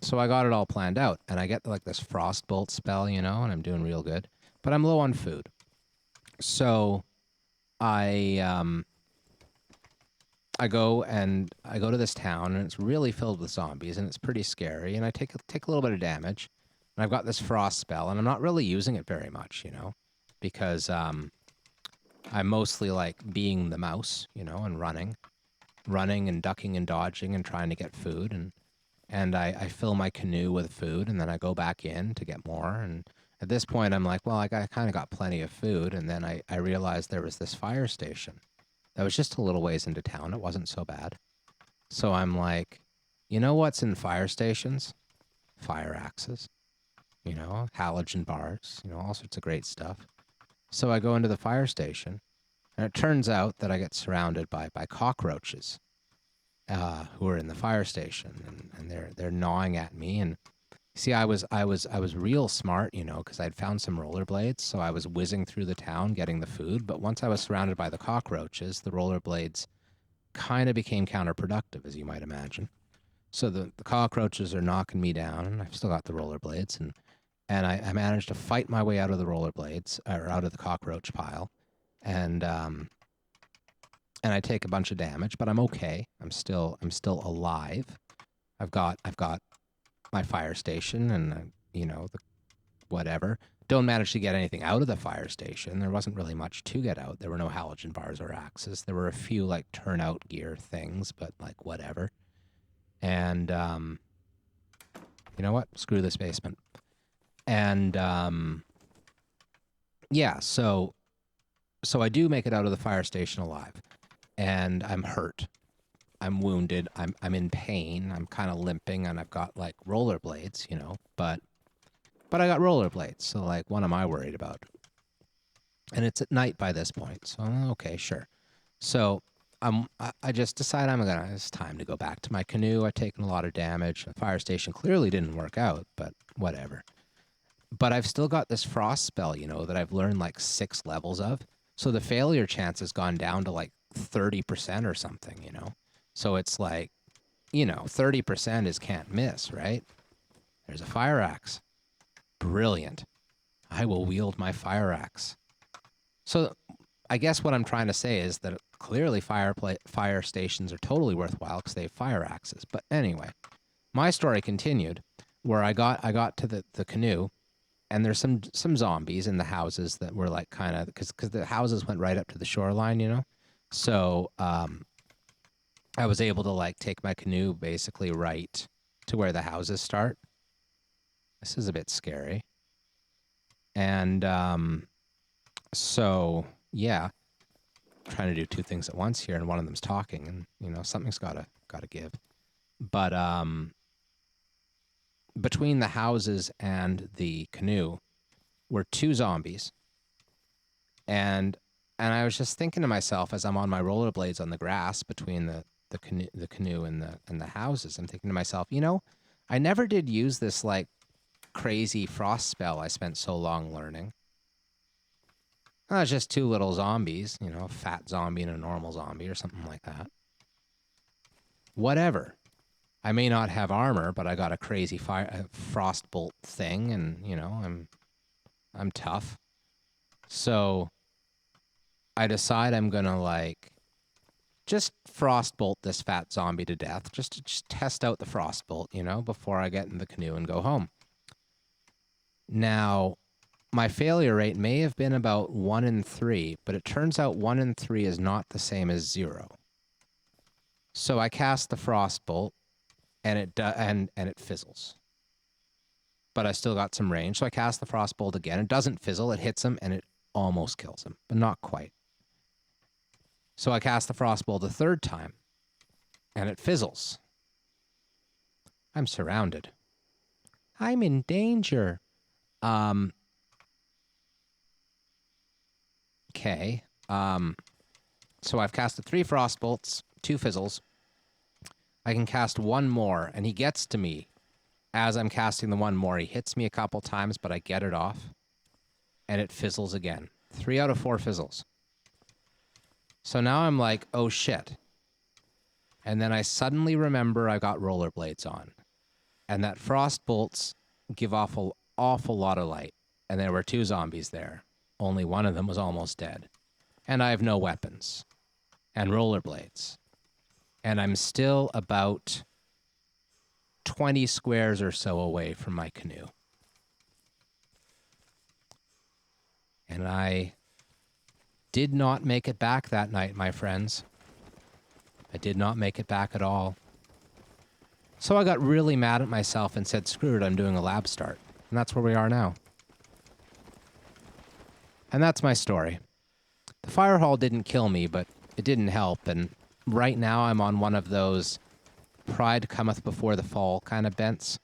so I got it all planned out, and I get like this frostbolt spell, you know, and I'm doing real good, but I'm low on food. So I I go to this town, and it's really filled with zombies, and it's pretty scary, and I take a little bit of damage, and I've got this frost spell, and I'm not really using it very much, you know, because I'm mostly like being the mouse, you know, and running and ducking and dodging and trying to get food, and I fill my canoe with food, and then I go back in to get more. And at this point, I'm like, well, I kind of got plenty of food. And then I realized there was this fire station that was just a little ways into town. It wasn't so bad. So I'm like, you know what's in fire stations? Fire axes, you know, halogen bars, you know, all sorts of great stuff. So I go into the fire station, and it turns out that I get surrounded by cockroaches who are in the fire station, and they're gnawing at me. And see, I was real smart, you know, because I'd found some rollerblades, so I was whizzing through the town getting the food. But once I was surrounded by the cockroaches, the rollerblades kind of became counterproductive, as you might imagine. So the cockroaches are knocking me down, and I've still got the rollerblades, and I managed to fight my way out of the rollerblades or out of the cockroach pile, and and I take a bunch of damage, but I'm okay. I'm still alive. I've got my fire station, and you know, the whatever. Don't manage to get anything out of the fire station. There wasn't really much to get out. There were no halogen bars or axes. There were a few like turnout gear things, but like whatever. And you know what? Screw this basement. And yeah, so I do make it out of the fire station alive, and I'm hurt. I'm wounded. I'm in pain. I'm kind of limping, and I've got like rollerblades, you know. But I got rollerblades, so like, what am I worried about? And it's at night by this point, so okay, sure. So I just decide it's time to go back to my canoe. I've taken a lot of damage. The fire station clearly didn't work out, but whatever. But I've still got this frost spell, you know, that I've learned like 6 levels of. So the failure chance has gone down to like 30% or something, you know. So it's like, you know, 30% is can't miss, right? There's a fire axe. Brilliant. I will wield my fire axe. So I guess what I'm trying to say is that clearly fire stations are totally worthwhile because they have fire axes. But anyway, my story continued where I got to the canoe, and there's some zombies in the houses that were like kind of because the houses went right up to the shoreline, you know. So I was able to like take my canoe basically right to where the houses start. This is a bit scary. And so yeah, trying to do 2 things at once here, and one of them's talking, and you know, something's gotta give. But between the houses and the canoe were 2 zombies, and I was just thinking to myself as I'm on my rollerblades on the grass between the canoe and the houses, I'm thinking to myself, you know, I never did use this like crazy frost spell I spent so long learning. Oh, it's just 2 little zombies, you know, a fat zombie and a normal zombie or something like that. Whatever. I may not have armor, but I got a crazy frostbolt thing, and you know, I'm tough. So I decide I'm gonna like just frostbolt this fat zombie to death, just to test out the frostbolt, you know, before I get in the canoe and go home. Now, my failure rate may have been about 1 in 3, but it turns out 1 in 3 is not the same as 0. So I cast the frostbolt, and it fizzles. But I still got some range, so I cast the frostbolt again. It doesn't fizzle, it hits him, and it almost kills him, but not quite. So I cast the frostbolt a 3rd time, and it fizzles. I'm surrounded. I'm in danger. Okay. So I've casted 3 frostbolts, 2 fizzles. I can cast one more, and he gets to me as I'm casting the one more. He hits me a couple times, but I get it off, and it fizzles again. 3 out of 4 fizzles. So now I'm like, oh shit. And then I suddenly remember I got rollerblades on, and that frost bolts give off an awful lot of light, and there were 2 zombies there. Only one of them was almost dead. And I have no weapons and rollerblades. And I'm still about 20 squares or so away from my canoe. And I did not make it back that night, my friends. I did not make it back at all. So I got really mad at myself and said, screw it, I'm doing a lab start. And that's where we are now. And that's my story. The fire hall didn't kill me, but it didn't help. And right now I'm on one of those pride cometh before the fall kind of bents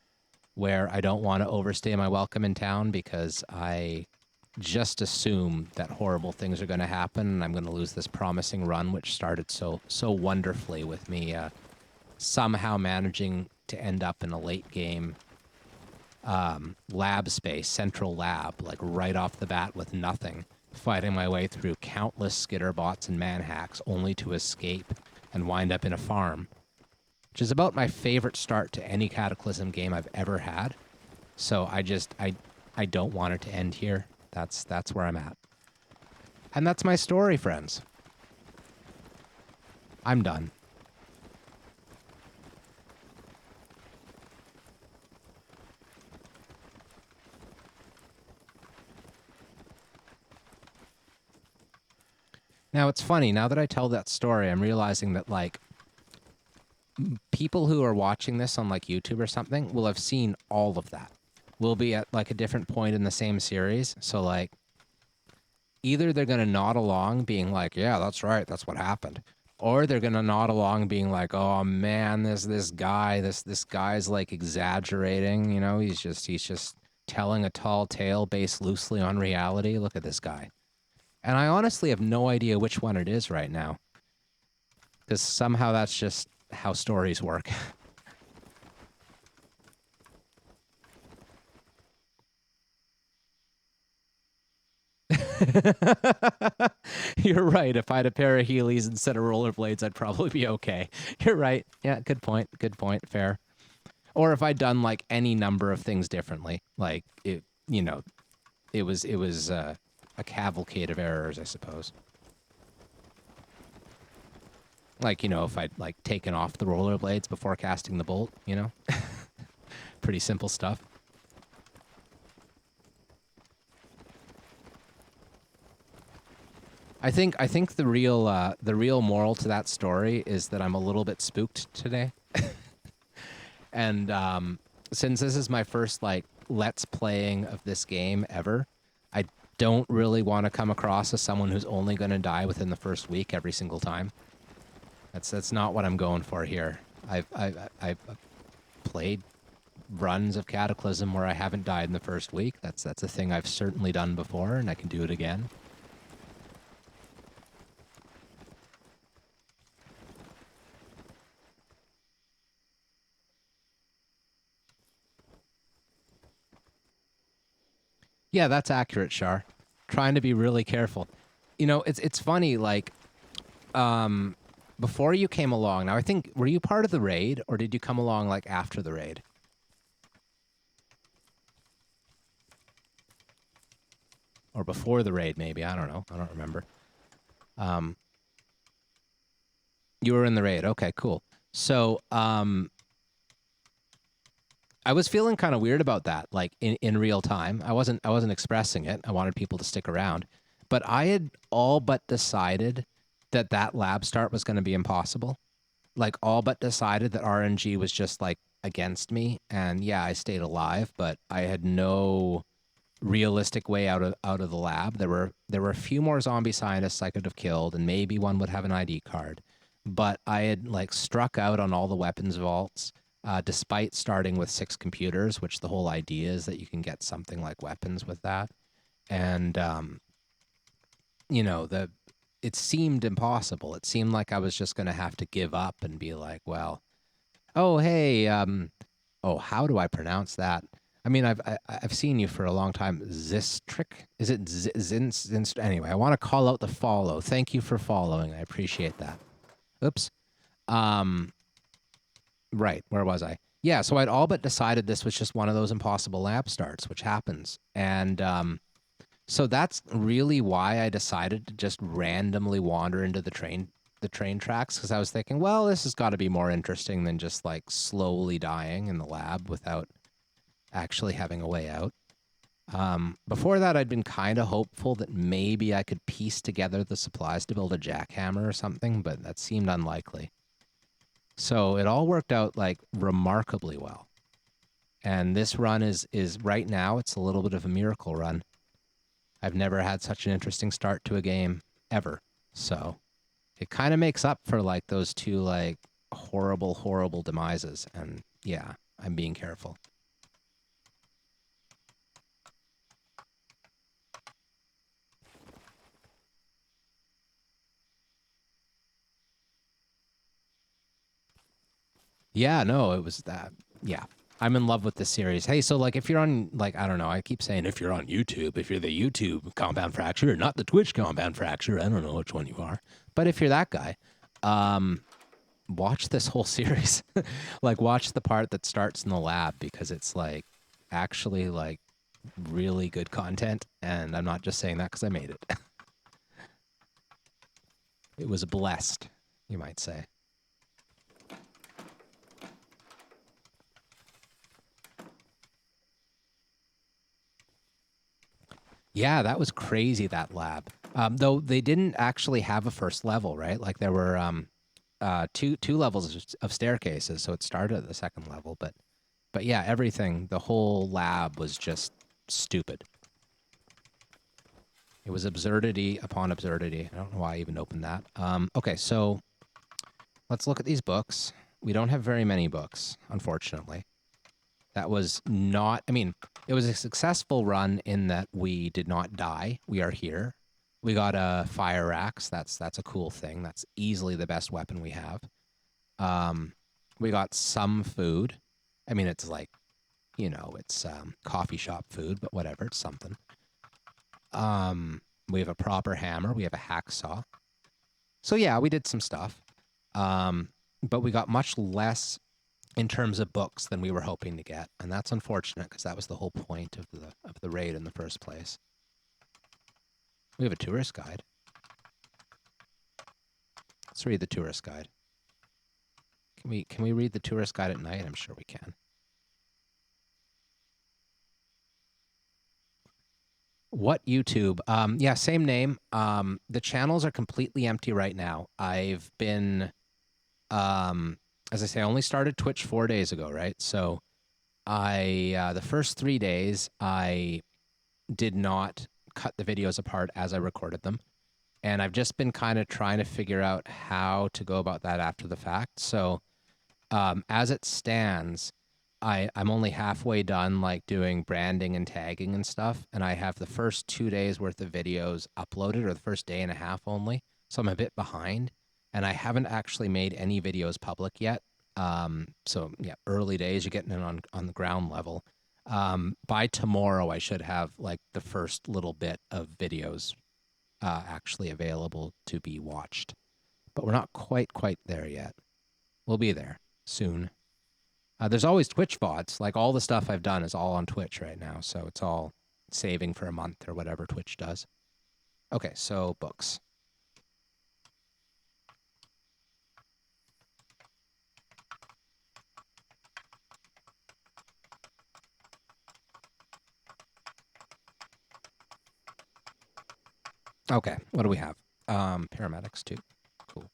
where I don't want to overstay my welcome in town because I just assume that horrible things are going to happen and I'm going to lose this promising run, which started so wonderfully with me somehow managing to end up in a late game lab space, central lab, like right off the bat with nothing, fighting my way through countless skitter bots and manhacks only to escape and wind up in a farm, which is about my favorite start to any Cataclysm game I've ever had. So I don't want it to end here. That's where I'm at. And that's my story, friends. I'm done. Now, it's funny, now that I tell that story, I'm realizing that, like, people who are watching this on, like, YouTube or something will have seen all of that. We'll be at, like, a different point in the same series. So, like, either they're going to nod along being like, yeah, that's right, that's what happened. Or they're going to nod along being like, oh, man, this guy's, like, exaggerating, you know? He's just telling a tall tale based loosely on reality. Look at this guy. And I honestly have no idea which one it is right now. Because somehow that's just how stories work. You're right. If I had a pair of Heelys instead of rollerblades, I'd probably be okay. You're right. Yeah, good point. Good point. Fair. Or if I'd done like any number of things differently, like it, you know, it was a cavalcade of errors, I suppose. Like, you know, if I'd like taken off the rollerblades before casting the bolt, you know, pretty simple stuff. I think the real moral to that story is that I'm a little bit spooked today, and since this is my first like let's playing of this game ever, I don't really want to come across as someone who's only going to die within the first week every single time. That's not what I'm going for here. I've played runs of Cataclysm where I haven't died in the first week. That's a thing I've certainly done before, and I can do it again. Yeah, that's accurate, Shar. Trying to be really careful. You know, it's funny, like, before you came along, now I think, were you part of the raid, or did you come along, like, after the raid? Or before the raid, maybe. I don't know. I don't remember. You were in the raid. Okay, cool. So, I was feeling kind of weird about that, like in real time. I wasn't expressing it. I wanted people to stick around, but I had all but decided that that lab start was going to be impossible. Like all but decided that RNG was just like against me. And yeah, I stayed alive, but I had no realistic way out of the lab. There were a few more zombie scientists I could have killed, and maybe one would have an ID card. But I had like struck out on all the weapons vaults. Despite starting with 6 computers, which the whole idea is that you can get something like weapons with that. And, you know, it seemed impossible. It seemed like I was just going to have to give up and be like, well, Oh, hey. Oh, how do I pronounce that? I mean, I've seen you for a long time. Zistrick? Is it Zinst? Anyway, I want to call out the follow. Thank you for following. I appreciate that. Oops. Um, right. Where was I? Yeah. So I'd all but decided this was just one of those impossible lab starts, which happens, and so that's really why I decided to just randomly wander into the train tracks, because I was thinking, well, this has got to be more interesting than just like slowly dying in the lab without actually having a way out. Before that, I'd been kind of hopeful that maybe I could piece together the supplies to build a jackhammer or something, but that seemed unlikely. So it all worked out like remarkably well. And this run is right now, it's a little bit of a miracle run. I've never had such an interesting start to a game ever. So it kind of makes up for like those two like horrible demises. And yeah, I'm being careful. Yeah, no, it was that. Yeah. I'm in love with this series. Hey, so like if you're on like I don't know, I keep saying if you're on YouTube, if you're the YouTube compound fracture, not the Twitch compound fracture, I don't know which one you are. But if you're that guy, um watch this whole series. Like watch the part that starts in the lab because it's like actually like really good content and I'm not just saying that cuz I made it. It was blessed, you might say. Yeah, that was crazy, that lab. Though they didn't actually have a first level, right? Like there were two levels of staircases, so it started at the second level. But yeah, everything, the whole lab was just stupid. It was absurdity upon absurdity. I don't know why I even opened that. Okay, so let's look at these books. We don't have very many books, unfortunately. That was not, I mean, it was a successful run in that we did not die. We are here. We got a fire axe. That's a cool thing. That's easily the best weapon we have. Um, we got some food. I mean, it's like, it's coffee shop food, but whatever, it's something. We have a proper hammer. We have a hacksaw. So yeah, we did some stuff. But we got much less in terms of books than we were hoping to get, and that's unfortunate because that was the whole point of the raid in the first place. We have a tourist guide. Let's read the tourist guide. Can we read the tourist guide at night? I'm sure we can. What YouTube? Yeah, same name. The channels are completely empty right now. I've been, as I say, I only started Twitch 4 days ago, right? So the first 3 days, I did not cut the videos apart as I recorded them. And I've just been kind of trying to figure out how to go about that after the fact. So as it stands, I'm only halfway done like doing branding and tagging and stuff. And I have the first 2 days worth of videos uploaded, or the first day and a half only. So I'm a bit behind. And I haven't actually made any videos public yet. So yeah, early days, you're getting in on the ground level. By tomorrow, I should have like the first little bit of videos actually available to be watched. But we're not quite there yet. We'll be there soon. There's always Twitch VODs. Like all the stuff I've done is all on Twitch right now, so it's all saving for a month or whatever Twitch does. Okay, so books. Okay, what do we have? Paramedics too. Cool.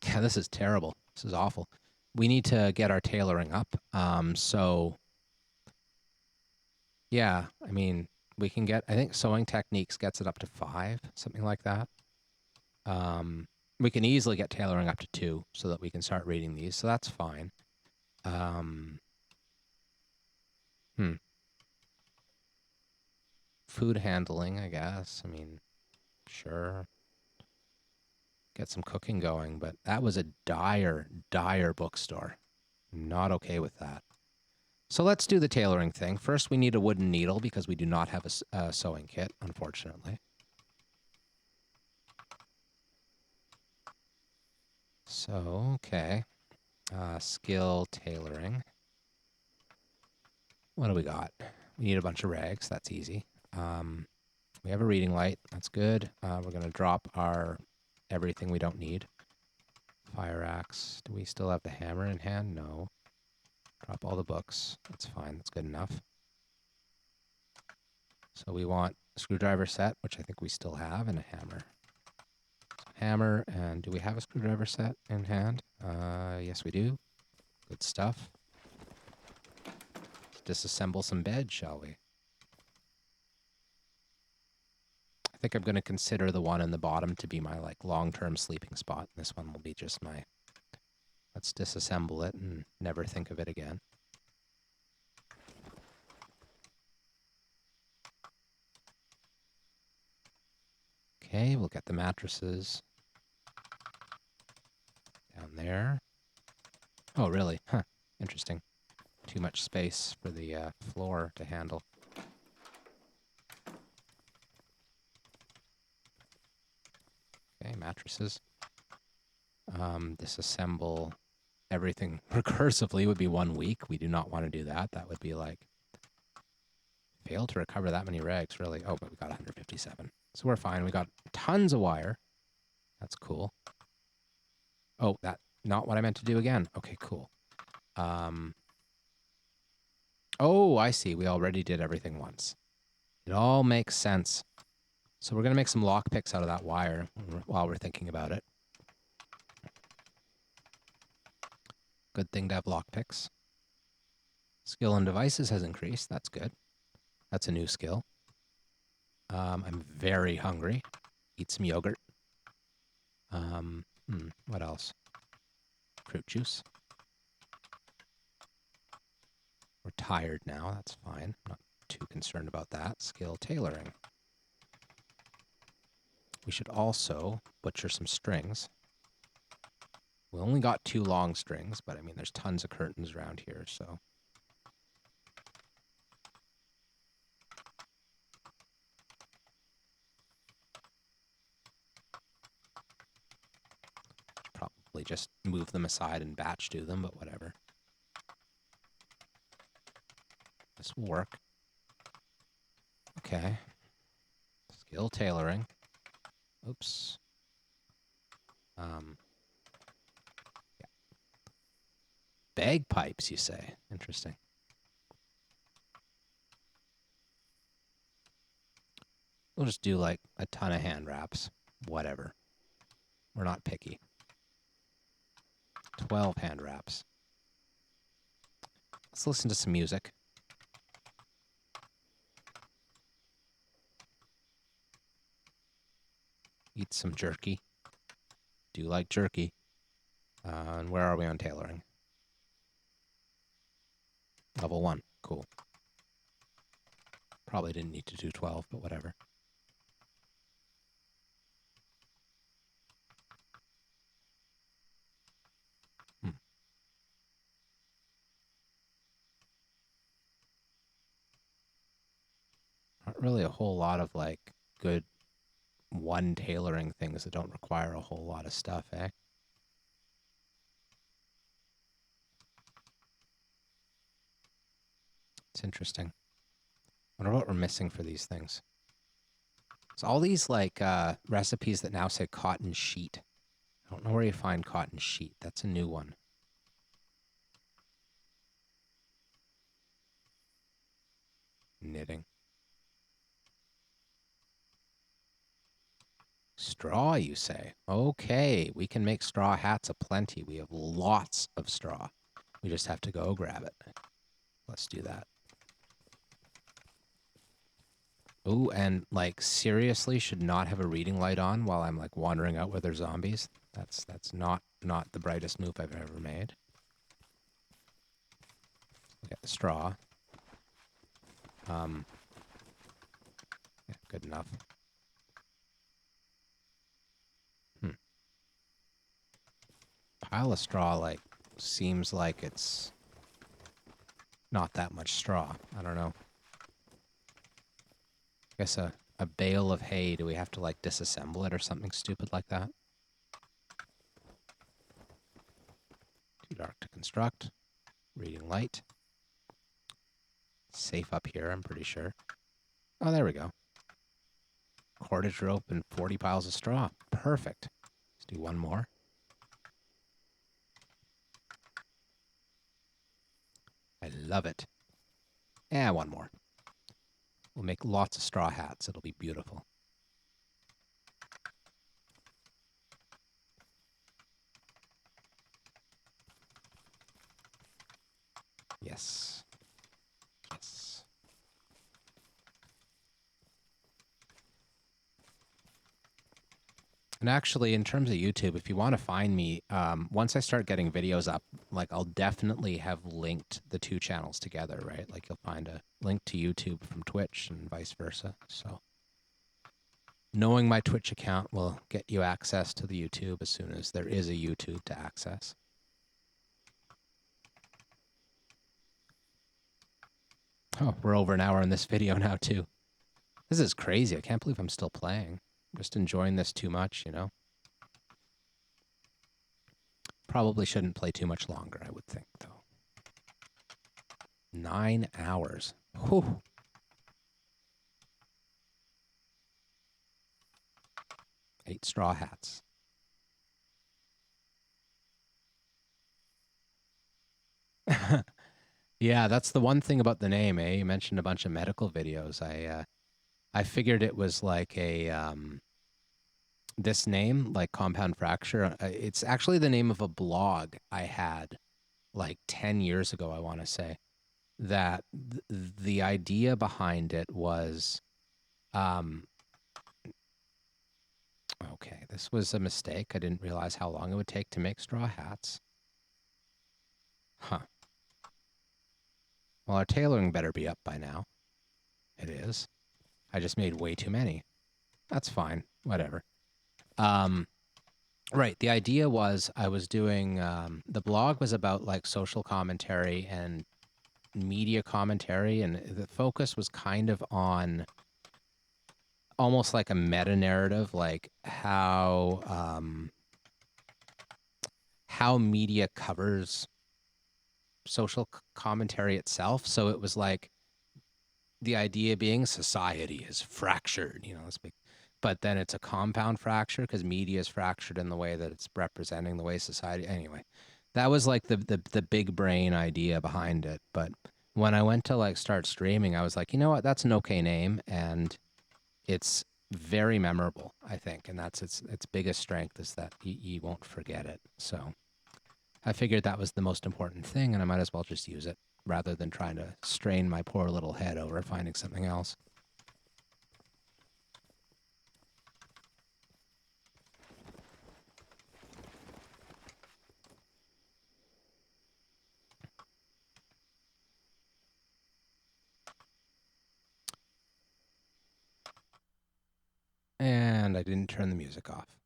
Yeah, this is terrible. This is awful. We need to get our tailoring up. So yeah, I mean, we can get, I think sewing techniques gets it up to 5, something like that. We can easily get tailoring up to 2 so that we can start reading these. So that's fine. Um, hmm. Food handling, I guess. I mean, sure. get some cooking going, but that was a dire, dire bookstore. Not okay with that. So let's do the tailoring thing. First, we need a wooden needle because we do not have a sewing kit, unfortunately. So, okay. Skill tailoring. What do we got? We need a bunch of rags. That's easy. We have a reading light. That's good. We're going to drop our everything we don't need. Fire axe. Do we still have the hammer in hand? No. Drop all the books. That's fine. That's good enough. So we want a screwdriver set, which I think we still have, and a hammer. So hammer, and do we have a screwdriver set in hand? Yes, we do. Good stuff. Let's disassemble some beds, shall we? I think I'm going to consider the one in the bottom to be my like long-term sleeping spot. This one will be just my... Let's disassemble it and never think of it again. Okay, we'll get the mattresses down there. Oh, really? Huh. Interesting. Too much space for the floor to handle. Okay, mattresses. Disassemble everything recursively would be 1 week. We do not want to do that. That would be like... Fail to recover that many rags, really. Oh, but we got 157. So we're fine. We got tons of wire. That's cool. Oh, that's not what I meant to do again. Okay, cool. Oh, I see. We already did everything once. It all makes sense. So we're going to make some lockpicks out of that wire while we're thinking about it. Good thing to have lockpicks. Skill and devices has increased. That's good. That's a new skill. I'm very hungry. Eat some yogurt. What else? Fruit juice. We're tired now. That's fine. I'm not too concerned about that. Skill tailoring. We should also butcher some strings. We only got 2 long strings, but I mean, there's tons of curtains around here, so. Probably just move them aside and batch do them, but whatever. This will work. Okay. Skill tailoring. Oops. Yeah. Bagpipes, you say? Interesting. We'll just do like a ton of hand wraps. Whatever. We're not picky. 12 hand wraps. Let's listen to some music. Eat some jerky. Do like jerky. And where are we on tailoring? Level 1. Cool. Probably didn't need to do 12, but whatever. Not really a whole lot of like good one tailoring things that don't require a whole lot of stuff, eh? It's interesting. I wonder what we're missing for these things. So all these like recipes that now say cotton sheet. I don't know where you find cotton sheet. That's a new one. Knitting. Straw, you say? Okay, we can make straw hats aplenty. We have lots of straw. We just have to go grab it. Let's do that. Ooh, and like seriously should not have a reading light on while I'm like wandering out where there's zombies. That's not the brightest move I've ever made. Get the straw. Yeah, good enough. Pile of straw, like, seems like it's not that much straw. I don't know. I guess a bale of hay, do we have to, like, disassemble it or something stupid like that? Too dark to construct. Reading light. Safe up here, I'm pretty sure. Oh, there we go. Cordage rope and 40 piles of straw. Perfect. Let's do one more. I love it. And one more. We'll make lots of straw hats. It'll be beautiful. Yes. Yes. And actually, in terms of YouTube, if you want to find me, once I start getting videos up, like I'll definitely have linked the two channels together, right? Like you'll find a link to YouTube from Twitch and vice versa. So knowing my Twitch account will get you access to the YouTube as soon as there is a YouTube to access. Oh, we're over an hour in this video now, too. This is crazy. I can't believe I'm still playing. I'm just enjoying this too much, you know? Probably shouldn't play too much longer, I would think, though. 9 hours. Whew. Eight straw hats. Yeah, that's the one thing about the name, eh? You mentioned a bunch of medical videos. I figured it was like a this name, like Compound Fracture. It's actually the name of a blog I had like 10 years ago, I want to say. That the idea behind it was, okay, this was a mistake. I didn't realize how long it would take to make straw hats. Huh. Well, our tailoring better be up by now. It is. I just made way too many. That's fine. Whatever. Right. The idea was I was doing, the blog was about like social commentary and media commentary, and the focus was kind of on almost like a meta narrative, like how media covers social commentary itself. So it was like the idea being society is fractured, you know, but then it's a compound fracture because media is fractured in the way that it's representing the way society. Anyway, that was like the big brain idea behind it. But when I went to like start streaming, I was like, you know what, that's an okay name, and it's very memorable, I think, and that's its biggest strength is that you won't forget it. So I figured that was the most important thing, and I might as well just use it rather than trying to strain my poor little head over finding something else. And I didn't turn the music off.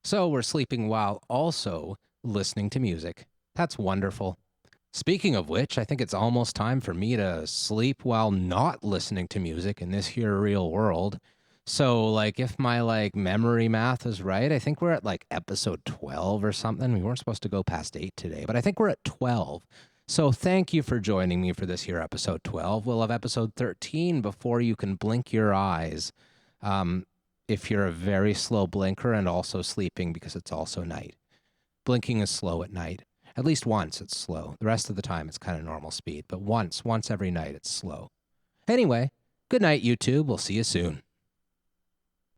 So we're sleeping while also listening to music. That's wonderful. Speaking of which, I think it's almost time for me to sleep while not listening to music in this here real world. So, like, if my, like, memory math is right, I think we're at, like, episode 12 or something. We weren't supposed to go past 8 today, but I think we're at 12. So thank you for joining me for this here episode 12. We'll have episode 13 before you can blink your eyes. If you're a very slow blinker and also sleeping because it's also night. Blinking is slow at night. At least once it's slow. The rest of the time it's kind of normal speed, but once every night it's slow. Anyway, good night, YouTube. We'll see you soon.